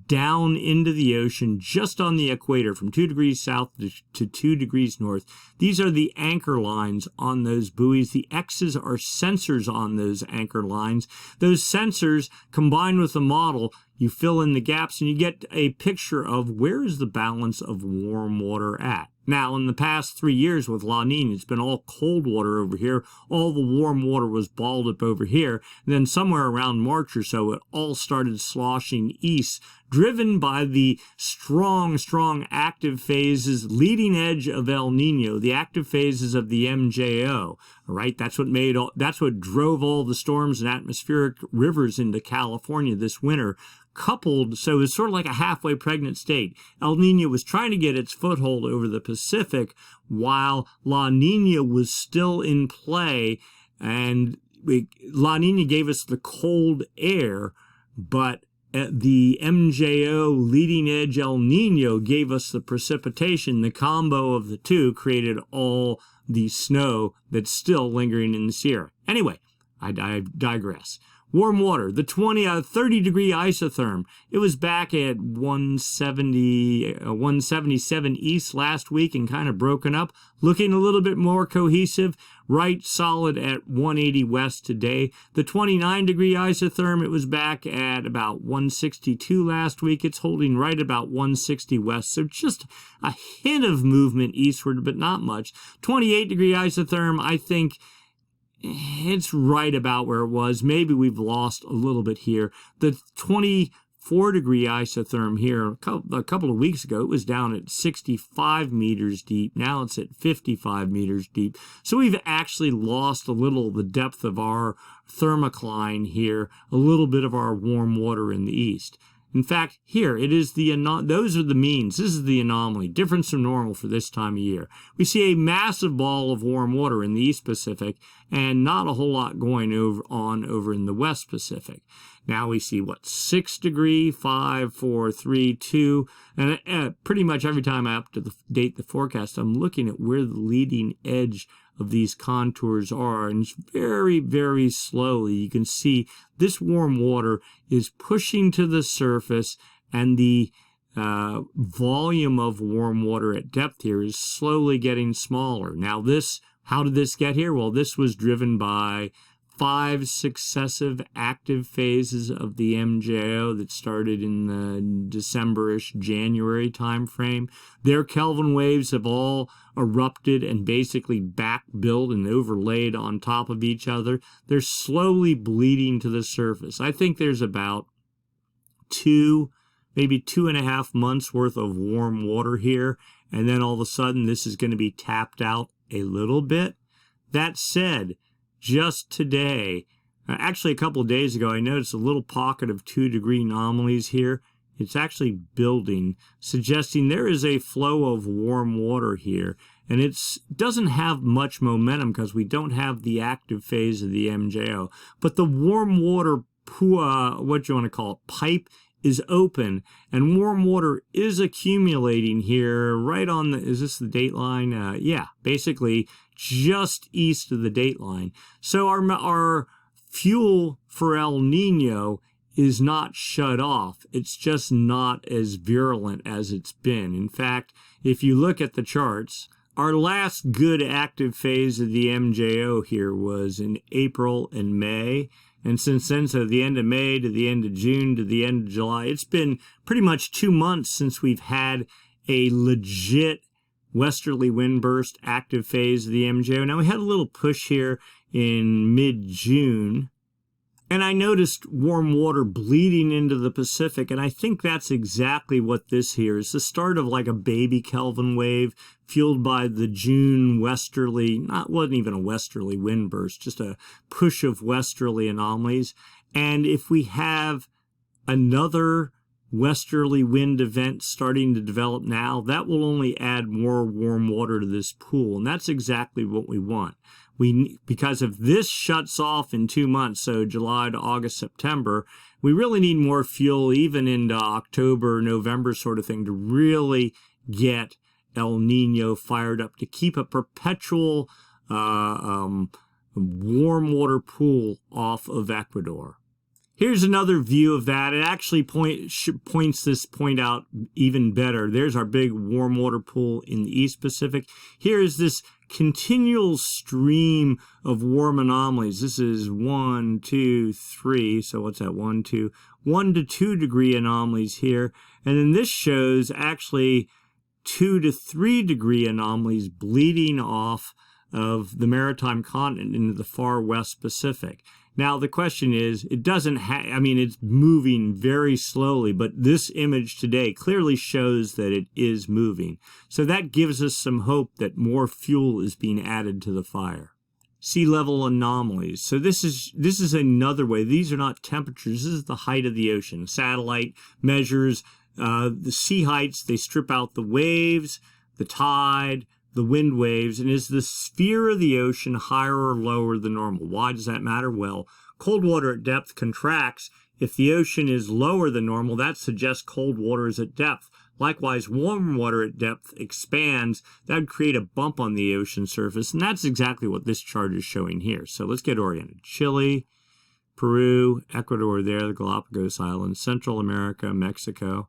down into the ocean just on the equator from 2 degrees south to 2 degrees north. These are the anchor lines on those buoys. The X's are sensors on those anchor lines. Those sensors combined with the model, you fill in the gaps and you get a picture of where is the balance of warm water at. Now, in the past 3 years with La Nina, it's been all cold water over here. All the warm water was balled up over here. And then somewhere around March or so, it all started sloshing east, driven by the strong active phases, leading edge of El Nino, the active phases of the MJO. All right, that's what drove all the storms and atmospheric rivers into California this winter. Coupled, so it's sort of like a halfway pregnant state. El Nino was trying to get its foothold over the Pacific while La Nina was still in play, and La Nina gave us the cold air, but the MJO leading edge El Nino gave us the precipitation. The combo of the two created all the snow that's still lingering in the Sierra. Anyway, I digress. Warm water, the 30-degree isotherm. It was back at 177 east last week and kind of broken up, looking a little bit more cohesive, right solid at 180 west today. The 29-degree isotherm, it was back at about 162 last week. It's holding right about 160 west, so just a hint of movement eastward, but not much. 28-degree isotherm, I think it's right about where it was. Maybe we've lost a little bit here. The 24-degree isotherm here, a couple of weeks ago, it was down at 65 meters deep. Now it's at 55 meters deep. So we've actually lost a little of the depth of our thermocline here, a little bit of our warm water in the east. In fact, here, it is those are the means. This is the anomaly, difference from normal for this time of year. We see a massive ball of warm water in the East Pacific and not a whole lot going on over in the West Pacific. Now we see, 6 degree, 5, 4, 3, 2, and pretty much every time I update the forecast, I'm looking at where the leading edge of these contours are, and it's very, very slowly. You can see this warm water is pushing to the surface, and the volume of warm water at depth here is slowly getting smaller. Now how did this get here? Well, this was driven by 5 successive active phases of the MJO that started in the December-ish, January timeframe. Their Kelvin waves have all erupted and basically back-built and overlaid on top of each other. They're slowly bleeding to the surface. I think there's about maybe 2.5 months worth of warm water here, and then all of a sudden this is going to be tapped out a little bit. That said, just today, actually a couple of days ago, I noticed a little pocket of 2-degree anomalies here. It's actually building, suggesting there is a flow of warm water here. And it doesn't have much momentum because we don't have the active phase of the MJO. But the warm water, what you want to call it, pipe is open, and warm water is accumulating here right on the, is this the date line? Yeah, basically just east of the date line. So our fuel for El Nino is not shut off. It's just not as virulent as it's been. In fact, if you look at the charts, our last good active phase of the MJO here was in April and May. And since then, so the end of May to the end of June to the end of July, it's been pretty much 2 months since we've had a legit westerly wind burst active phase of the MJO. Now, we had a little push here in mid-June. And I noticed warm water bleeding into the Pacific, and I think that's exactly what this here is. The start of like a baby Kelvin wave fueled by the June westerly, wasn't even a westerly wind burst, just a push of westerly anomalies. And if we have another westerly wind event starting to develop now, that will only add more warm water to this pool, and that's exactly what we want. Because if this shuts off in 2 months, so July to August, September, we really need more fuel even into October, November sort of thing to really get El Nino fired up, to keep a perpetual warm water pool off of Ecuador. Here's another view of that. It actually points this point out even better. There's our big warm water pool in the East Pacific. Here is this continual stream of warm anomalies. This is 1, 2, 3. So what's that? 1 to 2 degree anomalies here. And then this shows actually 2 to 3 degree anomalies bleeding off of the maritime continent into the far West Pacific. Now, the question is, it doesn't it's moving very slowly, but this image today clearly shows that it is moving. So that gives us some hope that more fuel is being added to the fire. Sea level anomalies. So this is another way. These are not temperatures. This is the height of the ocean. A satellite measures the sea heights. They strip out the waves, the tide, the wind waves, and is the sphere of the ocean higher or lower than normal? Why does that matter? Well, cold water at depth contracts. If the ocean is lower than normal, that suggests cold water is at depth. Likewise, warm water at depth expands. That would create a bump on the ocean surface, and that's exactly what this chart is showing here. So let's get oriented. Chile, Peru, Ecuador there, the Galapagos Islands, Central America, Mexico,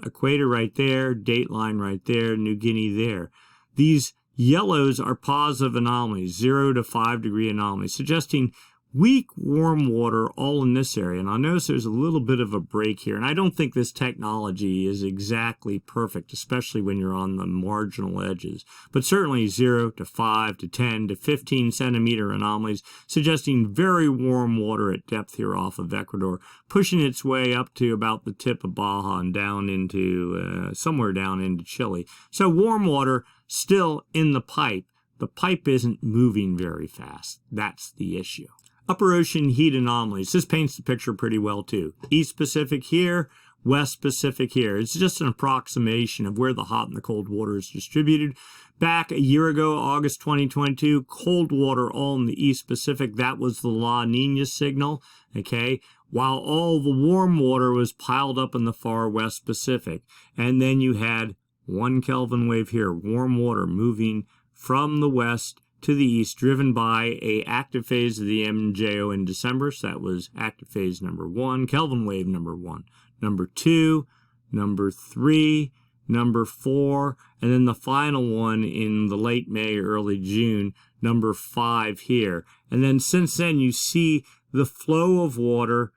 equator right there, dateline right there, New Guinea there. These yellows are positive anomalies, 0 to 5 degree anomalies, suggesting weak warm water all in this area. And I notice there's a little bit of a break here. And I don't think this technology is exactly perfect, especially when you're on the marginal edges. But certainly 0 to 5 to 10 to 15 centimeter anomalies, suggesting very warm water at depth here off of Ecuador, pushing its way up to about the tip of Baja and down into somewhere down into Chile. So warm water still in the pipe. The pipe isn't moving very fast. That's the issue. Upper ocean heat anomalies. This paints the picture pretty well too. East Pacific here, West Pacific here. It's just an approximation of where the hot and the cold water is distributed. Back a year ago, August 2022, cold water all in the East Pacific. That was the La Nina signal, okay? While all the warm water was piled up in the far West Pacific. And then you had 1 Kelvin wave here, warm water moving from the west to the east, driven by a active phase of the MJO in December. So that was active phase number 1, Kelvin wave number 1, number 2, number 3, number 4, and then the final one in the late May, early June, number 5 here. And then since then, you see the flow of water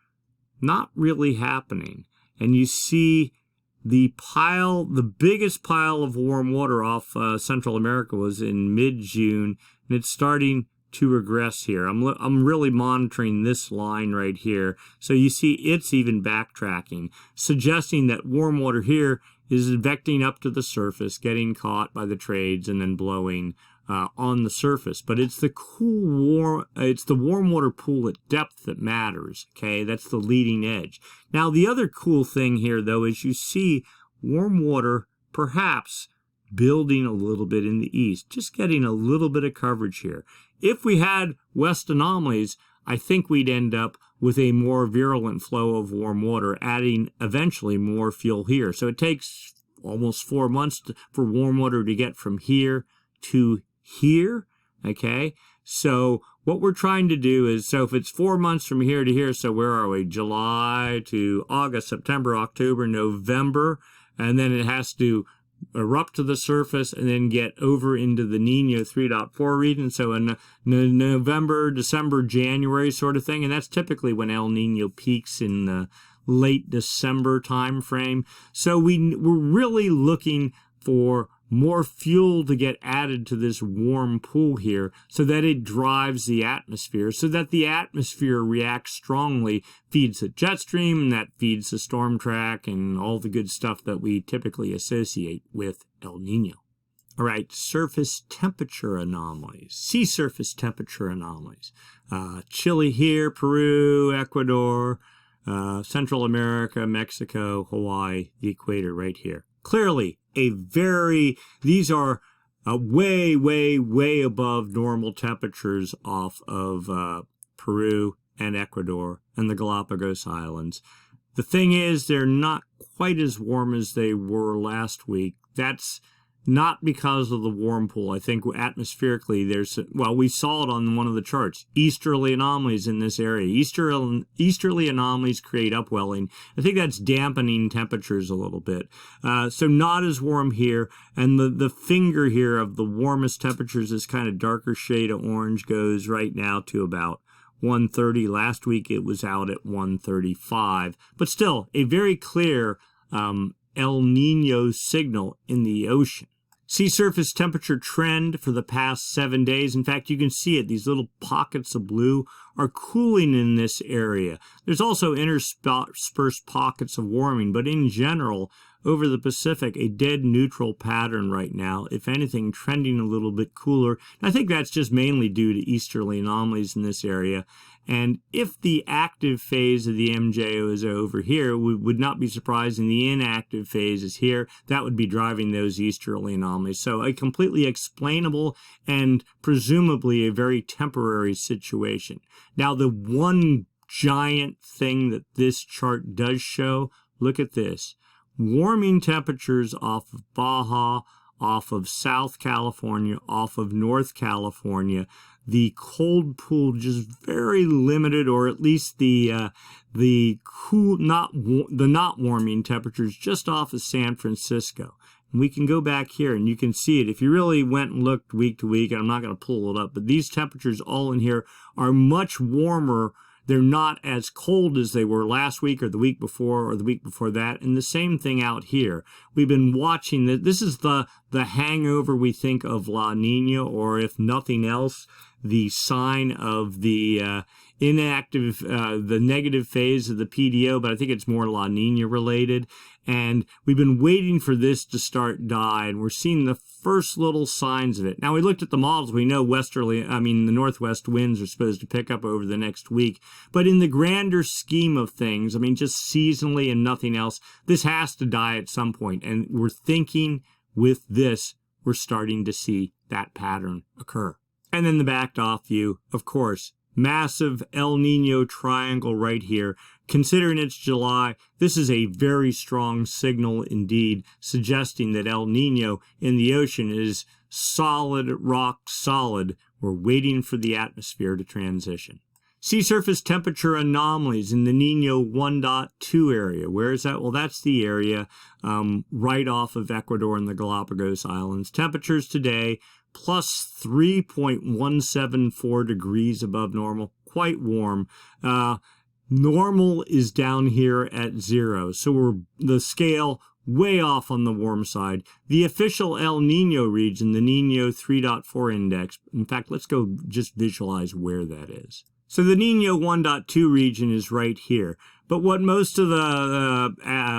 not really happening. And you see the biggest pile of warm water off Central America was in mid-June, and it's starting to regress here. I'm really monitoring this line right here. So you see it's even backtracking, suggesting that warm water here is vecting up to the surface, getting caught by the trades, and then blowing on the surface. But it's the warm water pool at depth that matters, okay? That's the leading edge. Now, the other cool thing here, though, is you see warm water perhaps building a little bit in the east, just getting a little bit of coverage here. If we had west anomalies, I think we'd end up with a more virulent flow of warm water, adding eventually more fuel here. So it takes almost 4 months for warm water to get from here to here, okay? So what we're trying to do is, so if it's 4 months from here to here, so where are we? July to August, September, October, November, and then it has to erupt to the surface and then get over into the Nino 3.4 region. So in November, December, January sort of thing, and that's typically when El Nino peaks in the late December time frame. So we're really looking for more fuel to get added to this warm pool here so that it drives the atmosphere, so that the atmosphere reacts strongly, feeds the jet stream, and that feeds the storm track and all the good stuff that we typically associate with El Nino. All right, surface temperature anomalies, sea surface temperature anomalies. Chile here, Peru, Ecuador, Central America, Mexico, Hawaii, the equator right here. Clearly, these are way, way, way above normal temperatures off of Peru and Ecuador and the Galapagos Islands. The thing is, they're not quite as warm as they were last week. That's not because of the warm pool. I think atmospherically we saw it on one of the charts. Easterly anomalies in this area. Easterly anomalies create upwelling. I think that's dampening temperatures a little bit. So not as warm here. And the finger here of the warmest temperatures, this kind of darker shade of orange, goes right now to about 130. Last week it was out at 135. But still, a very clear El Nino signal in the ocean. Sea surface temperature trend for the past 7 days. In fact, you can see it. These little pockets of blue are cooling in this area. There's also interspersed pockets of warming, but in general, over the Pacific, a dead neutral pattern right now, if anything, trending a little bit cooler. And I think that's just mainly due to easterly anomalies in this area. And if the active phase of the MJO is over here, we would not be surprised and the inactive phase is here. That would be driving those easterly anomalies. So a completely explainable and presumably a very temporary situation. Now, the one giant thing that this chart does show, look at this. Warming temperatures off of Baja, off of South California, off of North California. The cold pool just very limited, or at least the not warming temperatures just off of San Francisco. And we can go back here and you can see it. If you really went and looked week to week, and I'm not going to pull it up, but these temperatures all in here are much warmer. They're not as cold as they were last week or the week before or the week before that. And the same thing out here. We've been watching that. This is the hangover, we think, of La Nina, or if nothing else, the sign of the inactive, the negative phase of the PDO, but I think it's more La Nina related. And we've been waiting for this to start die, and we're seeing the first little signs of it. Now, we looked at the models. We know the northwest winds are supposed to pick up over the next week. But in the grander scheme of things, just seasonally and nothing else, this has to die at some point. And we're thinking with this, we're starting to see that pattern occur. And then the backed off view, of course, massive El Nino triangle right here. Considering it's July, this is a very strong signal indeed, suggesting that El Nino in the ocean is solid, rock solid. We're waiting for the atmosphere to transition. Sea surface temperature anomalies in the Nino 1.2 area. Where is that? Well, that's the area right off of Ecuador and the Galapagos Islands. Temperatures today, plus 3.174 degrees above normal. Quite warm. Normal is down here at 0. So we're the scale way off on the warm side. The official El Nino region, the Nino 3.4 index. In fact, let's go just visualize where that is. So the Nino 1.2 region is right here. But what most of the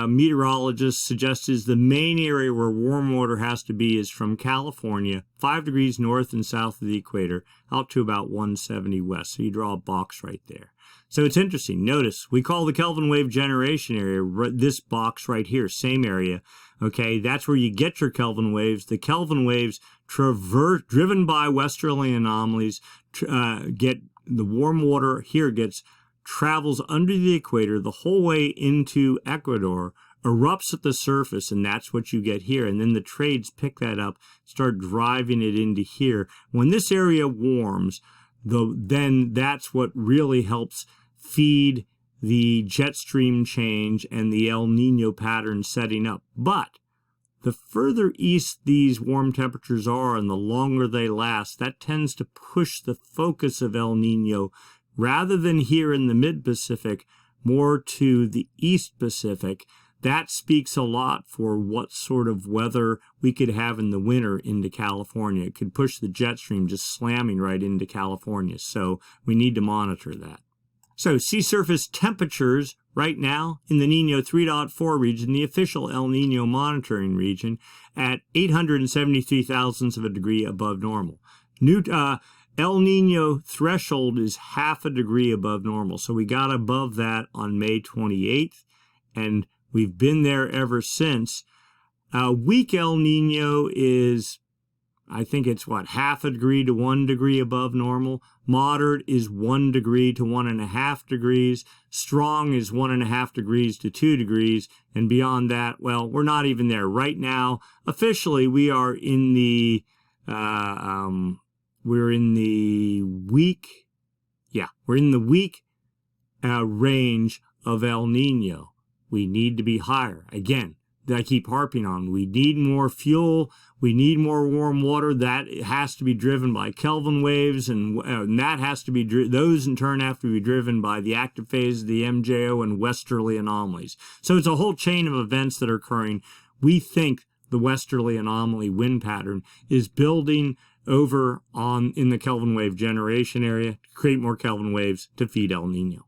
meteorologists suggest is the main area where warm water has to be is from California, 5 degrees north and south of the equator, out to about 170 west. So you draw a box right there. So it's interesting. Notice, we call the Kelvin wave generation area this box right here, same area. Okay, that's where you get your Kelvin waves. The Kelvin waves driven by westerly anomalies, get the warm water here travels under the equator the whole way into Ecuador, erupts at the surface, and that's what you get here. And then the trades pick that up, start driving it into here. When this area warms, then that's what really helps feed the jet stream change and the El Nino pattern setting up. But the further east these warm temperatures are and the longer they last, that tends to push the focus of El Nino rather than here in the mid-Pacific, more to the East Pacific. that speaks a lot for what sort of weather we could have in the winter into California. It could push the jet stream just slamming right into California. So we need to monitor that. So sea surface temperatures right now in the Nino 3.4 region, the official El Nino monitoring region, at 873 thousandths of a degree above normal. El Nino threshold is half a degree above normal. So we got above that on May 28th, and we've been there ever since. Weak El Nino is, I think it's half a degree to 1 degree above normal. Moderate is 1 degree to 1.5 degrees. Strong is 1.5 degrees to 2 degrees. And beyond that, well, we're not even there. Right now, officially, we are in the, we're in the weak range of El Nino. We need to be higher. Again, I keep harping on, we need more fuel, we need more warm water. That has to be driven by Kelvin waves, and that has to be, those in turn have to be driven by the active phase of the MJO and westerly anomalies. So it's a whole chain of events that are occurring. We think the westerly anomaly wind pattern is building over in the Kelvin wave generation area to create more Kelvin waves to feed El Nino.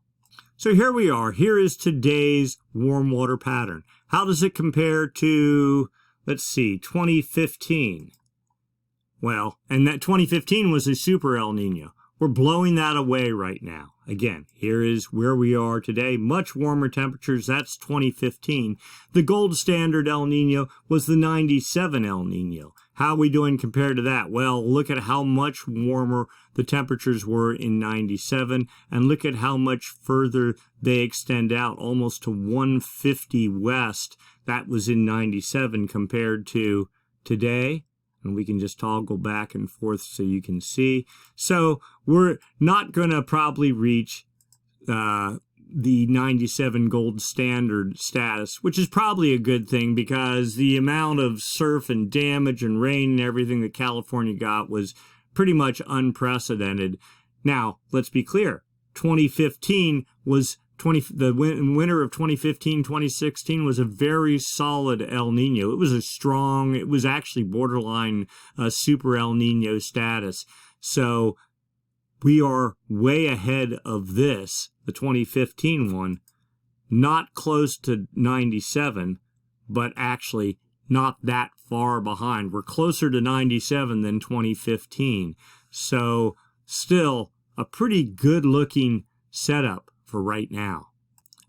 So here we are. Here is today's warm water pattern. How does it compare to, let's see, 2015? Well, and that 2015 was a super El Nino. We're blowing that away right now. Again, here is where we are today. Much warmer temperatures. That's 2015. The gold standard El Nino was the 97 El Nino. How are we doing compared to that? Well, look at how much warmer the temperatures were in 97, and look at how much further they extend out, almost to 150 west. That was in 97 compared to today. And we can just toggle back and forth so you can see. So we're not going to probably reach the 97 gold standard status, which is probably a good thing because the amount of surf and damage and rain and everything that California got was pretty much unprecedented. Now, let's be clear. 2015 was the winter of 2015-2016 was a very solid El Nino. It was actually borderline super El Nino status. So we are way ahead of this, the 2015 one, not close to 97, but actually not that far behind. We're closer to 97 than 2015. So still a pretty good looking setup for right now.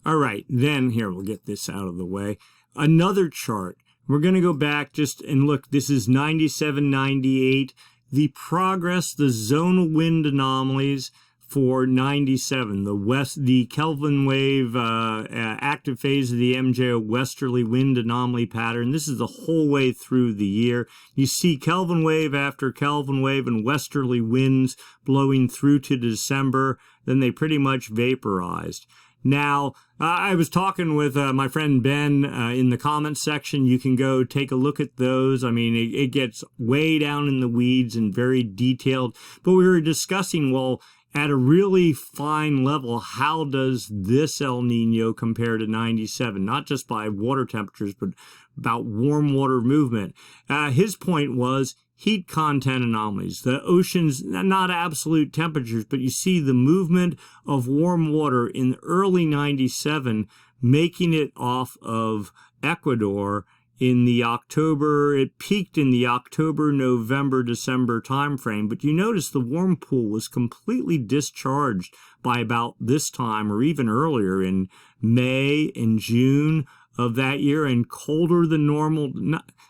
All right, then here, we'll get this out of the way. Another chart. We're going to go back just and look. This is 97, 98. The progress, the zonal wind anomalies for 97. The Kelvin wave active phase of the MJO westerly wind anomaly pattern. This is the whole way through the year. You see Kelvin wave after Kelvin wave and westerly winds blowing through to December. Then they pretty much vaporized. Now, I was talking with my friend Ben in the comments section. You can go take a look at those. I mean, it gets way down in the weeds and very detailed. But we were discussing, well, at a really fine level, how does this El Nino compare to 97? Not just by water temperatures, but about warm water movement. His point was heat content anomalies. The oceans, not absolute temperatures, but you see the movement of warm water in early 97, making it off of Ecuador in the October. It peaked in the October, November, December timeframe, but you notice the warm pool was completely discharged by about this time or even earlier in May and June of that year, and colder than normal.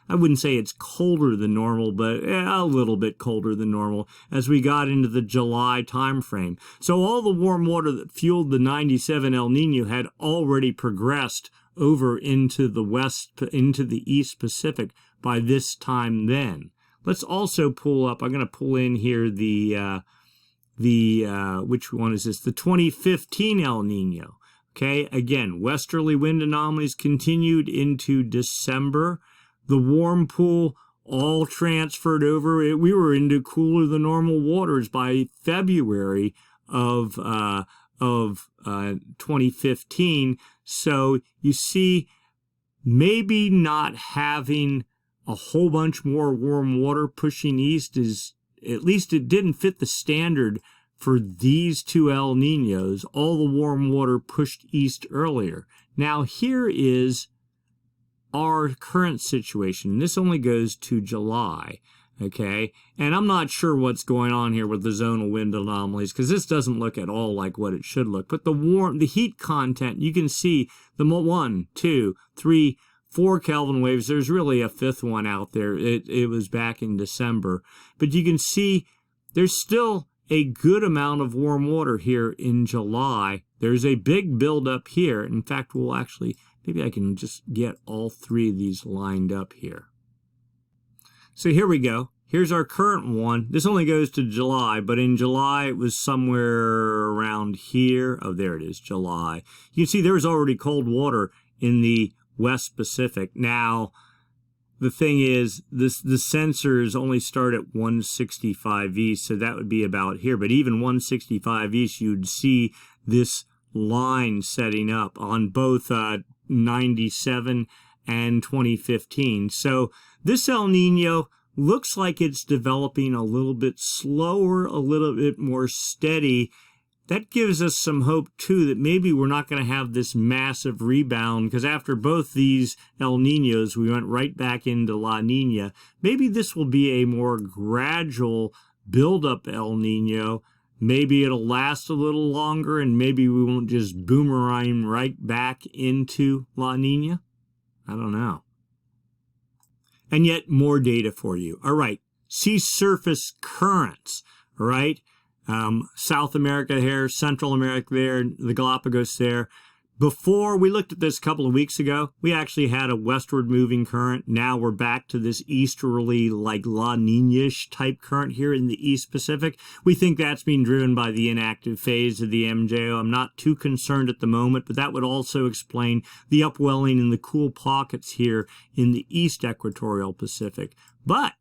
I wouldn't say it's colder than normal, but a little bit colder than normal as we got into the July time frame. So all the warm water that fueled the 97 El Nino had already progressed over into the East Pacific by this time then. Let's also pull up, I'm going to pull in here which one is this? The 2015 El Nino. Okay, again, westerly wind anomalies continued into December. The warm pool all transferred over. We were into cooler than normal waters by February of 2015. So you see maybe not having a whole bunch more warm water pushing east is, at least it didn't fit the standard for these two El Ninos. All the warm water pushed east earlier. Now here is our current situation. This only goes to July, okay? And I'm not sure what's going on here with the zonal wind anomalies, because this doesn't look at all like what it should look. But the heat content, you can see the 1, 2, 3, 4 Kelvin waves. There's really a fifth one out there. It was back in December. But you can see there's still a good amount of warm water here in July. There's a big buildup here. In fact, we'll actually, maybe I can just get all three of these lined up here. So here we go. Here's our current one. This only goes to July, but in July it was somewhere around here. Oh, there it is, July. You can see there was already cold water in the West Pacific. Now, the thing is, the sensors only start at 165 east, so that would be about here. But even 165 east, you'd see this line setting up on both 97 and 2015. So this El Nino looks like it's developing a little bit slower, a little bit more steady. That gives us some hope, too, that maybe we're not going to have this massive rebound, because after both these El Ninos, we went right back into La Nina. Maybe this will be a more gradual build-up El Nino. Maybe it'll last a little longer, and maybe we won't just boomerang right back into La Nina. I don't know. And yet, more data for you. All right, sea surface currents, all right? South America here, Central America there, the Galapagos there. Before, we looked at this a couple of weeks ago, we actually had a westward moving current. Now we're back to this easterly, like La Nina-ish type current here in the East Pacific. We think that's being driven by the inactive phase of the MJO. I'm not too concerned at the moment, but that would also explain the upwelling in the cool pockets here in the East Equatorial Pacific. But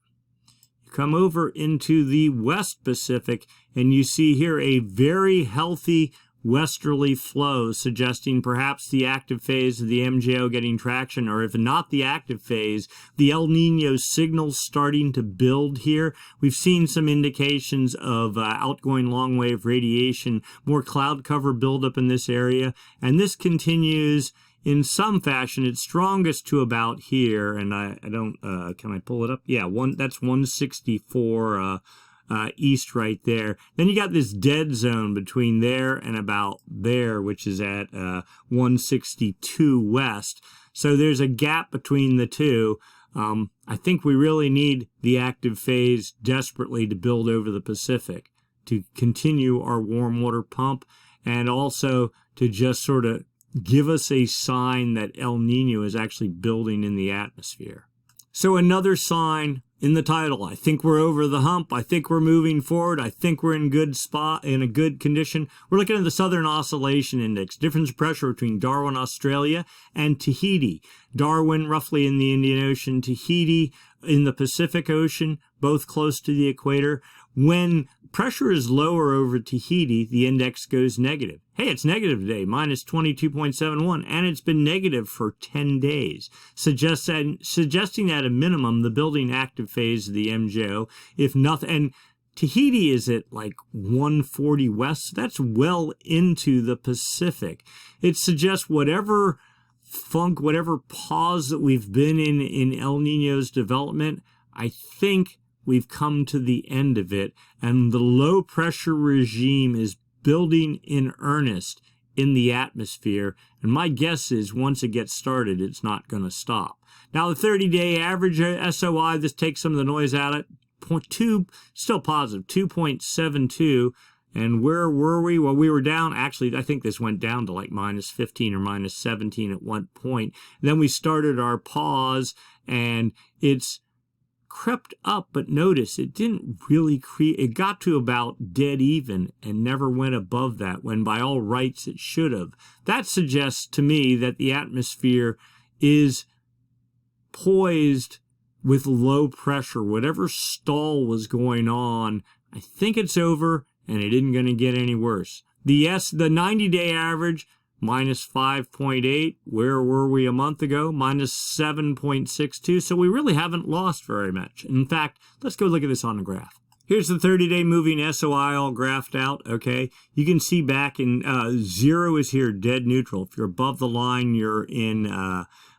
come over into the West Pacific, and you see here a very healthy westerly flow, suggesting perhaps the active phase of the MJO getting traction, or if not the active phase, the El Nino signals starting to build here. We've seen some indications of outgoing long-wave radiation, more cloud cover buildup in this area, and this continues in some fashion. It's strongest to about here, and I don't, can I pull it up? Yeah, that's 164 east right there. Then you got this dead zone between there and about there, which is at 162 west. So there's a gap between the two. I think we really need the active phase desperately to build over the Pacific, to continue our warm water pump, and also to just sort of give us a sign that El Nino is actually building in the atmosphere. So another sign in the title. I think we're over the hump. I think we're moving forward. I think we're in good spot, in a good condition. We're looking at the Southern Oscillation Index, difference of pressure between Darwin, Australia, and Tahiti. Darwin, roughly in the Indian Ocean, Tahiti in the Pacific Ocean, both close to the equator. When pressure is lower over Tahiti, the index goes negative. Hey, it's negative today, minus 22.71, and it's been negative for 10 days, suggesting at a minimum the building active phase of the MJO, if nothing. And Tahiti is at like 140 west. That's well into the Pacific. It suggests whatever funk, whatever pause that we've been in El Nino's development, I think we've come to the end of it, and the low pressure regime is building in earnest in the atmosphere, and my guess is once it gets started, it's not going to stop. Now, the 30-day average SOI, this takes some of the noise out of it, 0.2, still positive, 2.72, and where were we? Well, we were down, actually, I think this went down to like minus 15 or minus 17 at one point. Then we started our pause, and it's crept up, but notice it didn't really create, it got to about dead even and never went above that, when by all rights it should have. That suggests to me that the atmosphere is poised with low pressure. Whatever stall was going on, I think it's over, and it isn't going to get any worse. The 90-day average minus 5.8. Where were we a month ago? Minus 7.62. So we really haven't lost very much. In fact, let's go look at this on the graph. Here's the 30-day moving SOI all graphed out, okay? You can see back in 0 is here, dead neutral. If you're above the line, you're in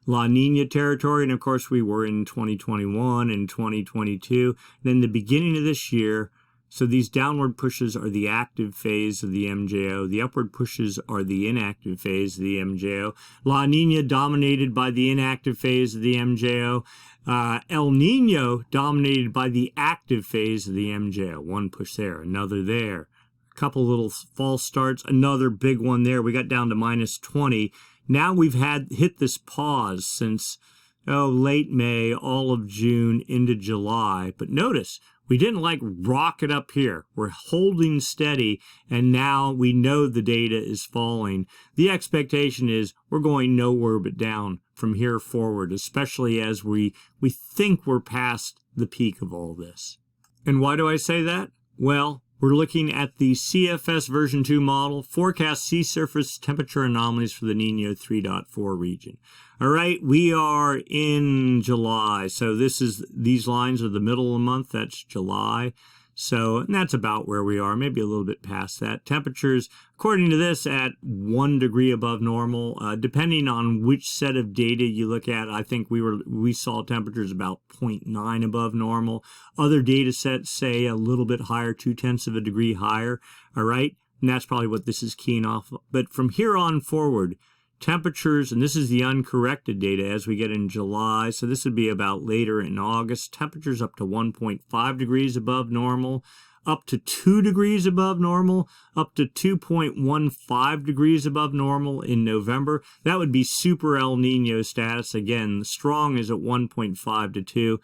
La Nina territory. And, of course, we were in 2021 and 2022. Then the beginning of this year, so these downward pushes are the active phase of the MJO. The upward pushes are the inactive phase of the MJO. La Nina dominated by the inactive phase of the MJO. El Nino dominated by the active phase of the MJO. One push there, another there. A couple little false starts, another big one there. We got down to minus 20. Now we've hit this pause since late May, all of June into July. But notice, we didn't like rocket up here. We're holding steady, and now we know the data is falling. The expectation is we're going nowhere but down from here forward, especially as we think we're past the peak of all this. And why do I say that? Well, we're looking at the CFS version 2 model, forecast sea surface temperature anomalies for the Nino 3.4 region. All right, we are in July. So these lines are the middle of the month. That's July. So, and that's about where we are, maybe a little bit past that. Temperatures, according to this, at 1 degree above normal. Depending on which set of data you look at, I think we saw temperatures about 0.9 above normal. Other data sets say a little bit higher, 0.2 of a degree higher. All right, and that's probably what this is keying off. But from here on forward, temperatures, and this is the uncorrected data as we get in July, so this would be about later in August, temperatures up to 1.5 degrees above normal, up to 2 degrees above normal, up to 2.15 degrees above normal in November. That would be super El Nino status. Again, strong is at 1.5 to 2.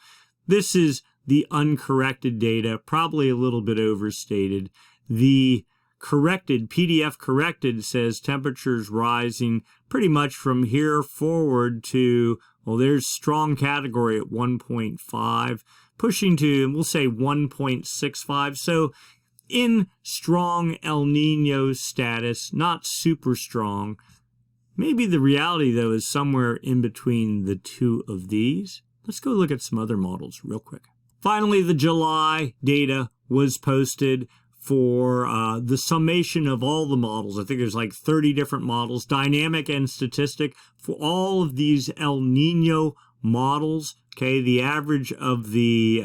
This is the uncorrected data, probably a little bit overstated. The corrected, PDF corrected, says temperatures rising pretty much from here forward to, well, there's strong category at 1.5, pushing to, we'll say 1.65. So in strong El Nino status, not super strong. Maybe the reality, though, is somewhere in between the two of these. Let's go look at some other models real quick. Finally, the July data was posted for the summation of all the models. I think there's like 30 different models, dynamic and statistic, for all of these El Nino models. Okay, the average of the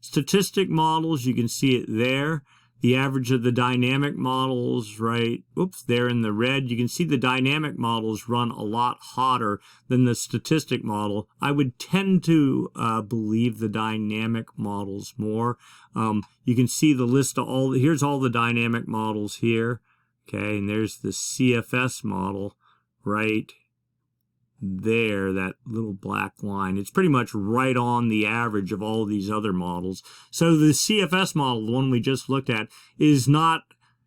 statistic models, you can see it there. The average of the dynamic models, right, oops, there in the red, you can see the dynamic models run a lot hotter than the statistic model. I would tend to believe the dynamic models more. You can see the list of here's all the dynamic models here, okay, and there's the CFS model right there, that little black line. It's pretty much right on the average of all these other models. So the CFS model, the one we just looked at, is not,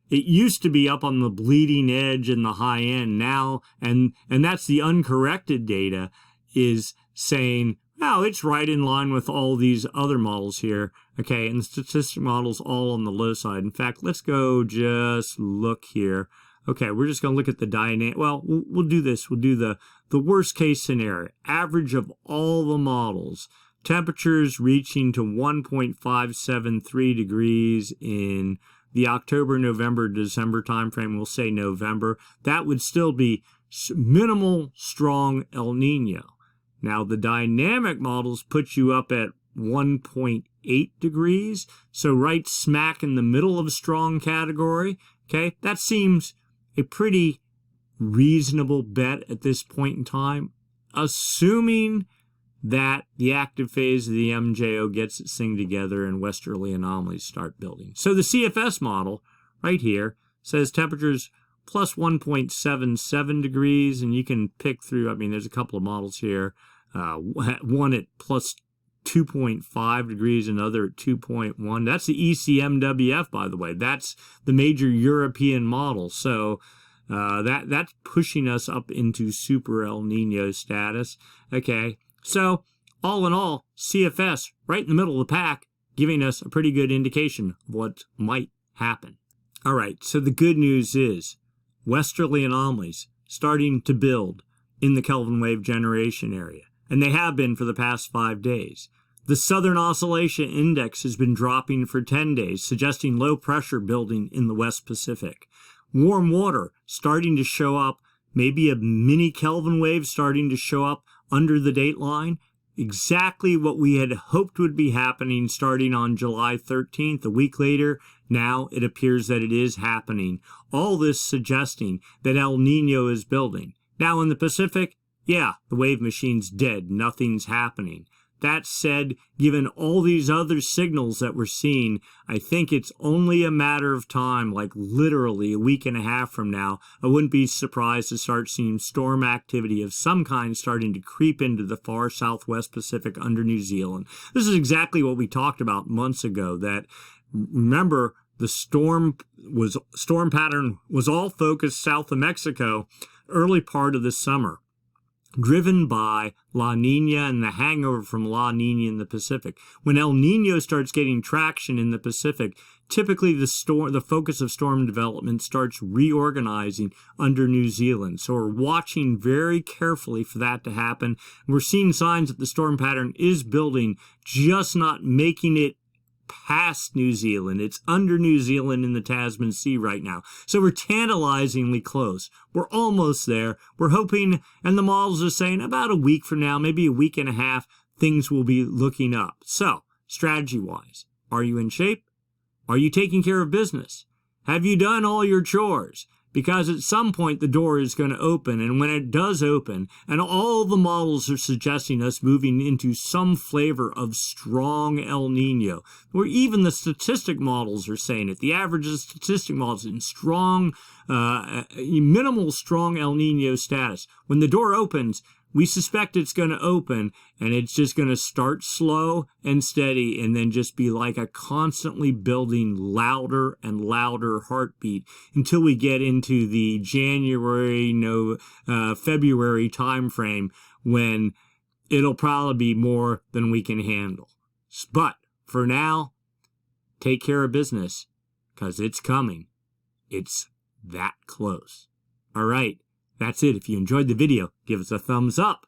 it used to be up on the bleeding edge in the high end now, and that's the uncorrected data is saying, no, it's right in line with all these other models here. Okay, and the statistic model's all on the low side. In fact, let's go just look here. Okay, we're just going to look at the dynamic. Well, we'll do this. We'll do the worst case scenario. Average of all the models. Temperatures reaching to 1.573 degrees in the October, November, December timeframe. We'll say November. That would still be minimal, strong El Nino. Now, the dynamic models put you up at 1.8 degrees. So right smack in the middle of a strong category. Okay, that seems a pretty reasonable bet at this point in time, assuming that the active phase of the MJO gets its thing together and westerly anomalies start building. So the CFS model right here says temperatures plus 1.77 degrees, and you can pick through, I mean, there's a couple of models here, one at plus 2.5 degrees, another at 2.1. That's the ECMWF, by the way. That's the major European model. So that's pushing us up into super El Nino status. Okay, so all in all, CFS right in the middle of the pack, giving us a pretty good indication of what might happen. All right, so the good news is westerly anomalies starting to build in the Kelvin wave generation area, and they have been for the past 5 days. The Southern Oscillation Index has been dropping for 10 days, suggesting low pressure building in the West Pacific. Warm water starting to show up, maybe a mini Kelvin wave starting to show up under the date line. Exactly what we had hoped would be happening starting on July 13th, a week later. Now it appears that it is happening. All this suggesting that El Nino is building. Now in the Pacific, yeah, the wave machine's dead. Nothing's happening. That said, given all these other signals that we're seeing, I think it's only a matter of time, like literally a week and a half from now. I wouldn't be surprised to start seeing storm activity of some kind starting to creep into the far southwest Pacific under New Zealand. This is exactly what we talked about months ago, that remember the storm pattern was all focused south of Mexico early part of the summer, driven by La Nina and the hangover from La Nina in the Pacific. When El Nino starts getting traction in the Pacific, typically the focus of storm development starts reorganizing under New Zealand. So we're watching very carefully for that to happen. We're seeing signs that the storm pattern is building, just not making it past New Zealand. It's under New Zealand in the Tasman Sea right now. So we're tantalizingly close. We're almost there. We're hoping, and the models are saying about a week from now, maybe a week and a half, things will be looking up. So, strategy-wise, are you in shape? Are you taking care of business? Have you done all your chores? Because at some point the door is going to open, and when it does open, and all the models are suggesting us moving into some flavor of strong El Nino, or even the statistic models are saying it, the average of statistic models in strong, minimal strong El Nino status. When the door opens, we suspect it's going to open, and it's just going to start slow and steady and then just be like a constantly building louder and louder heartbeat until we get into the February time frame, when it'll probably be more than we can handle. But for now, take care of business, because it's coming. It's that close. All right. That's it. If you enjoyed the video, give us a thumbs up.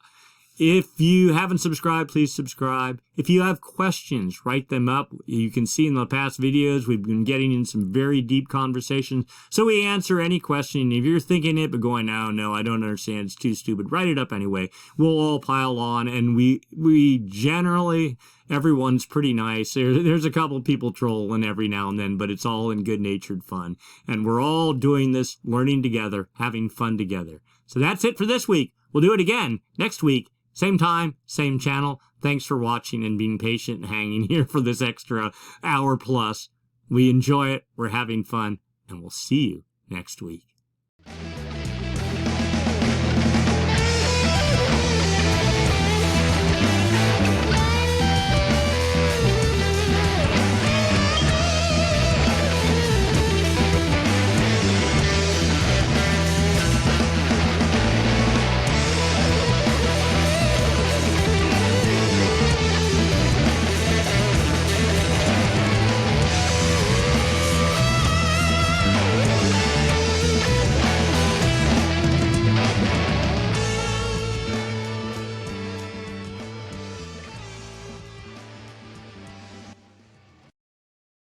If you haven't subscribed, please subscribe. If you have questions, write them up. You can see in the past videos, we've been getting in some very deep conversations. So we answer any question. If you're thinking it, but going, no, I don't understand, it's too stupid, write it up anyway. We'll all pile on, and we generally, everyone's pretty nice. There's a couple people trolling every now and then, but it's all in good-natured fun. And we're all doing this, learning together, having fun together. So that's it for this week. We'll do it again next week. Same time, same channel. Thanks for watching and being patient and hanging here for this extra hour plus. We enjoy it. We're having fun. And we'll see you next week.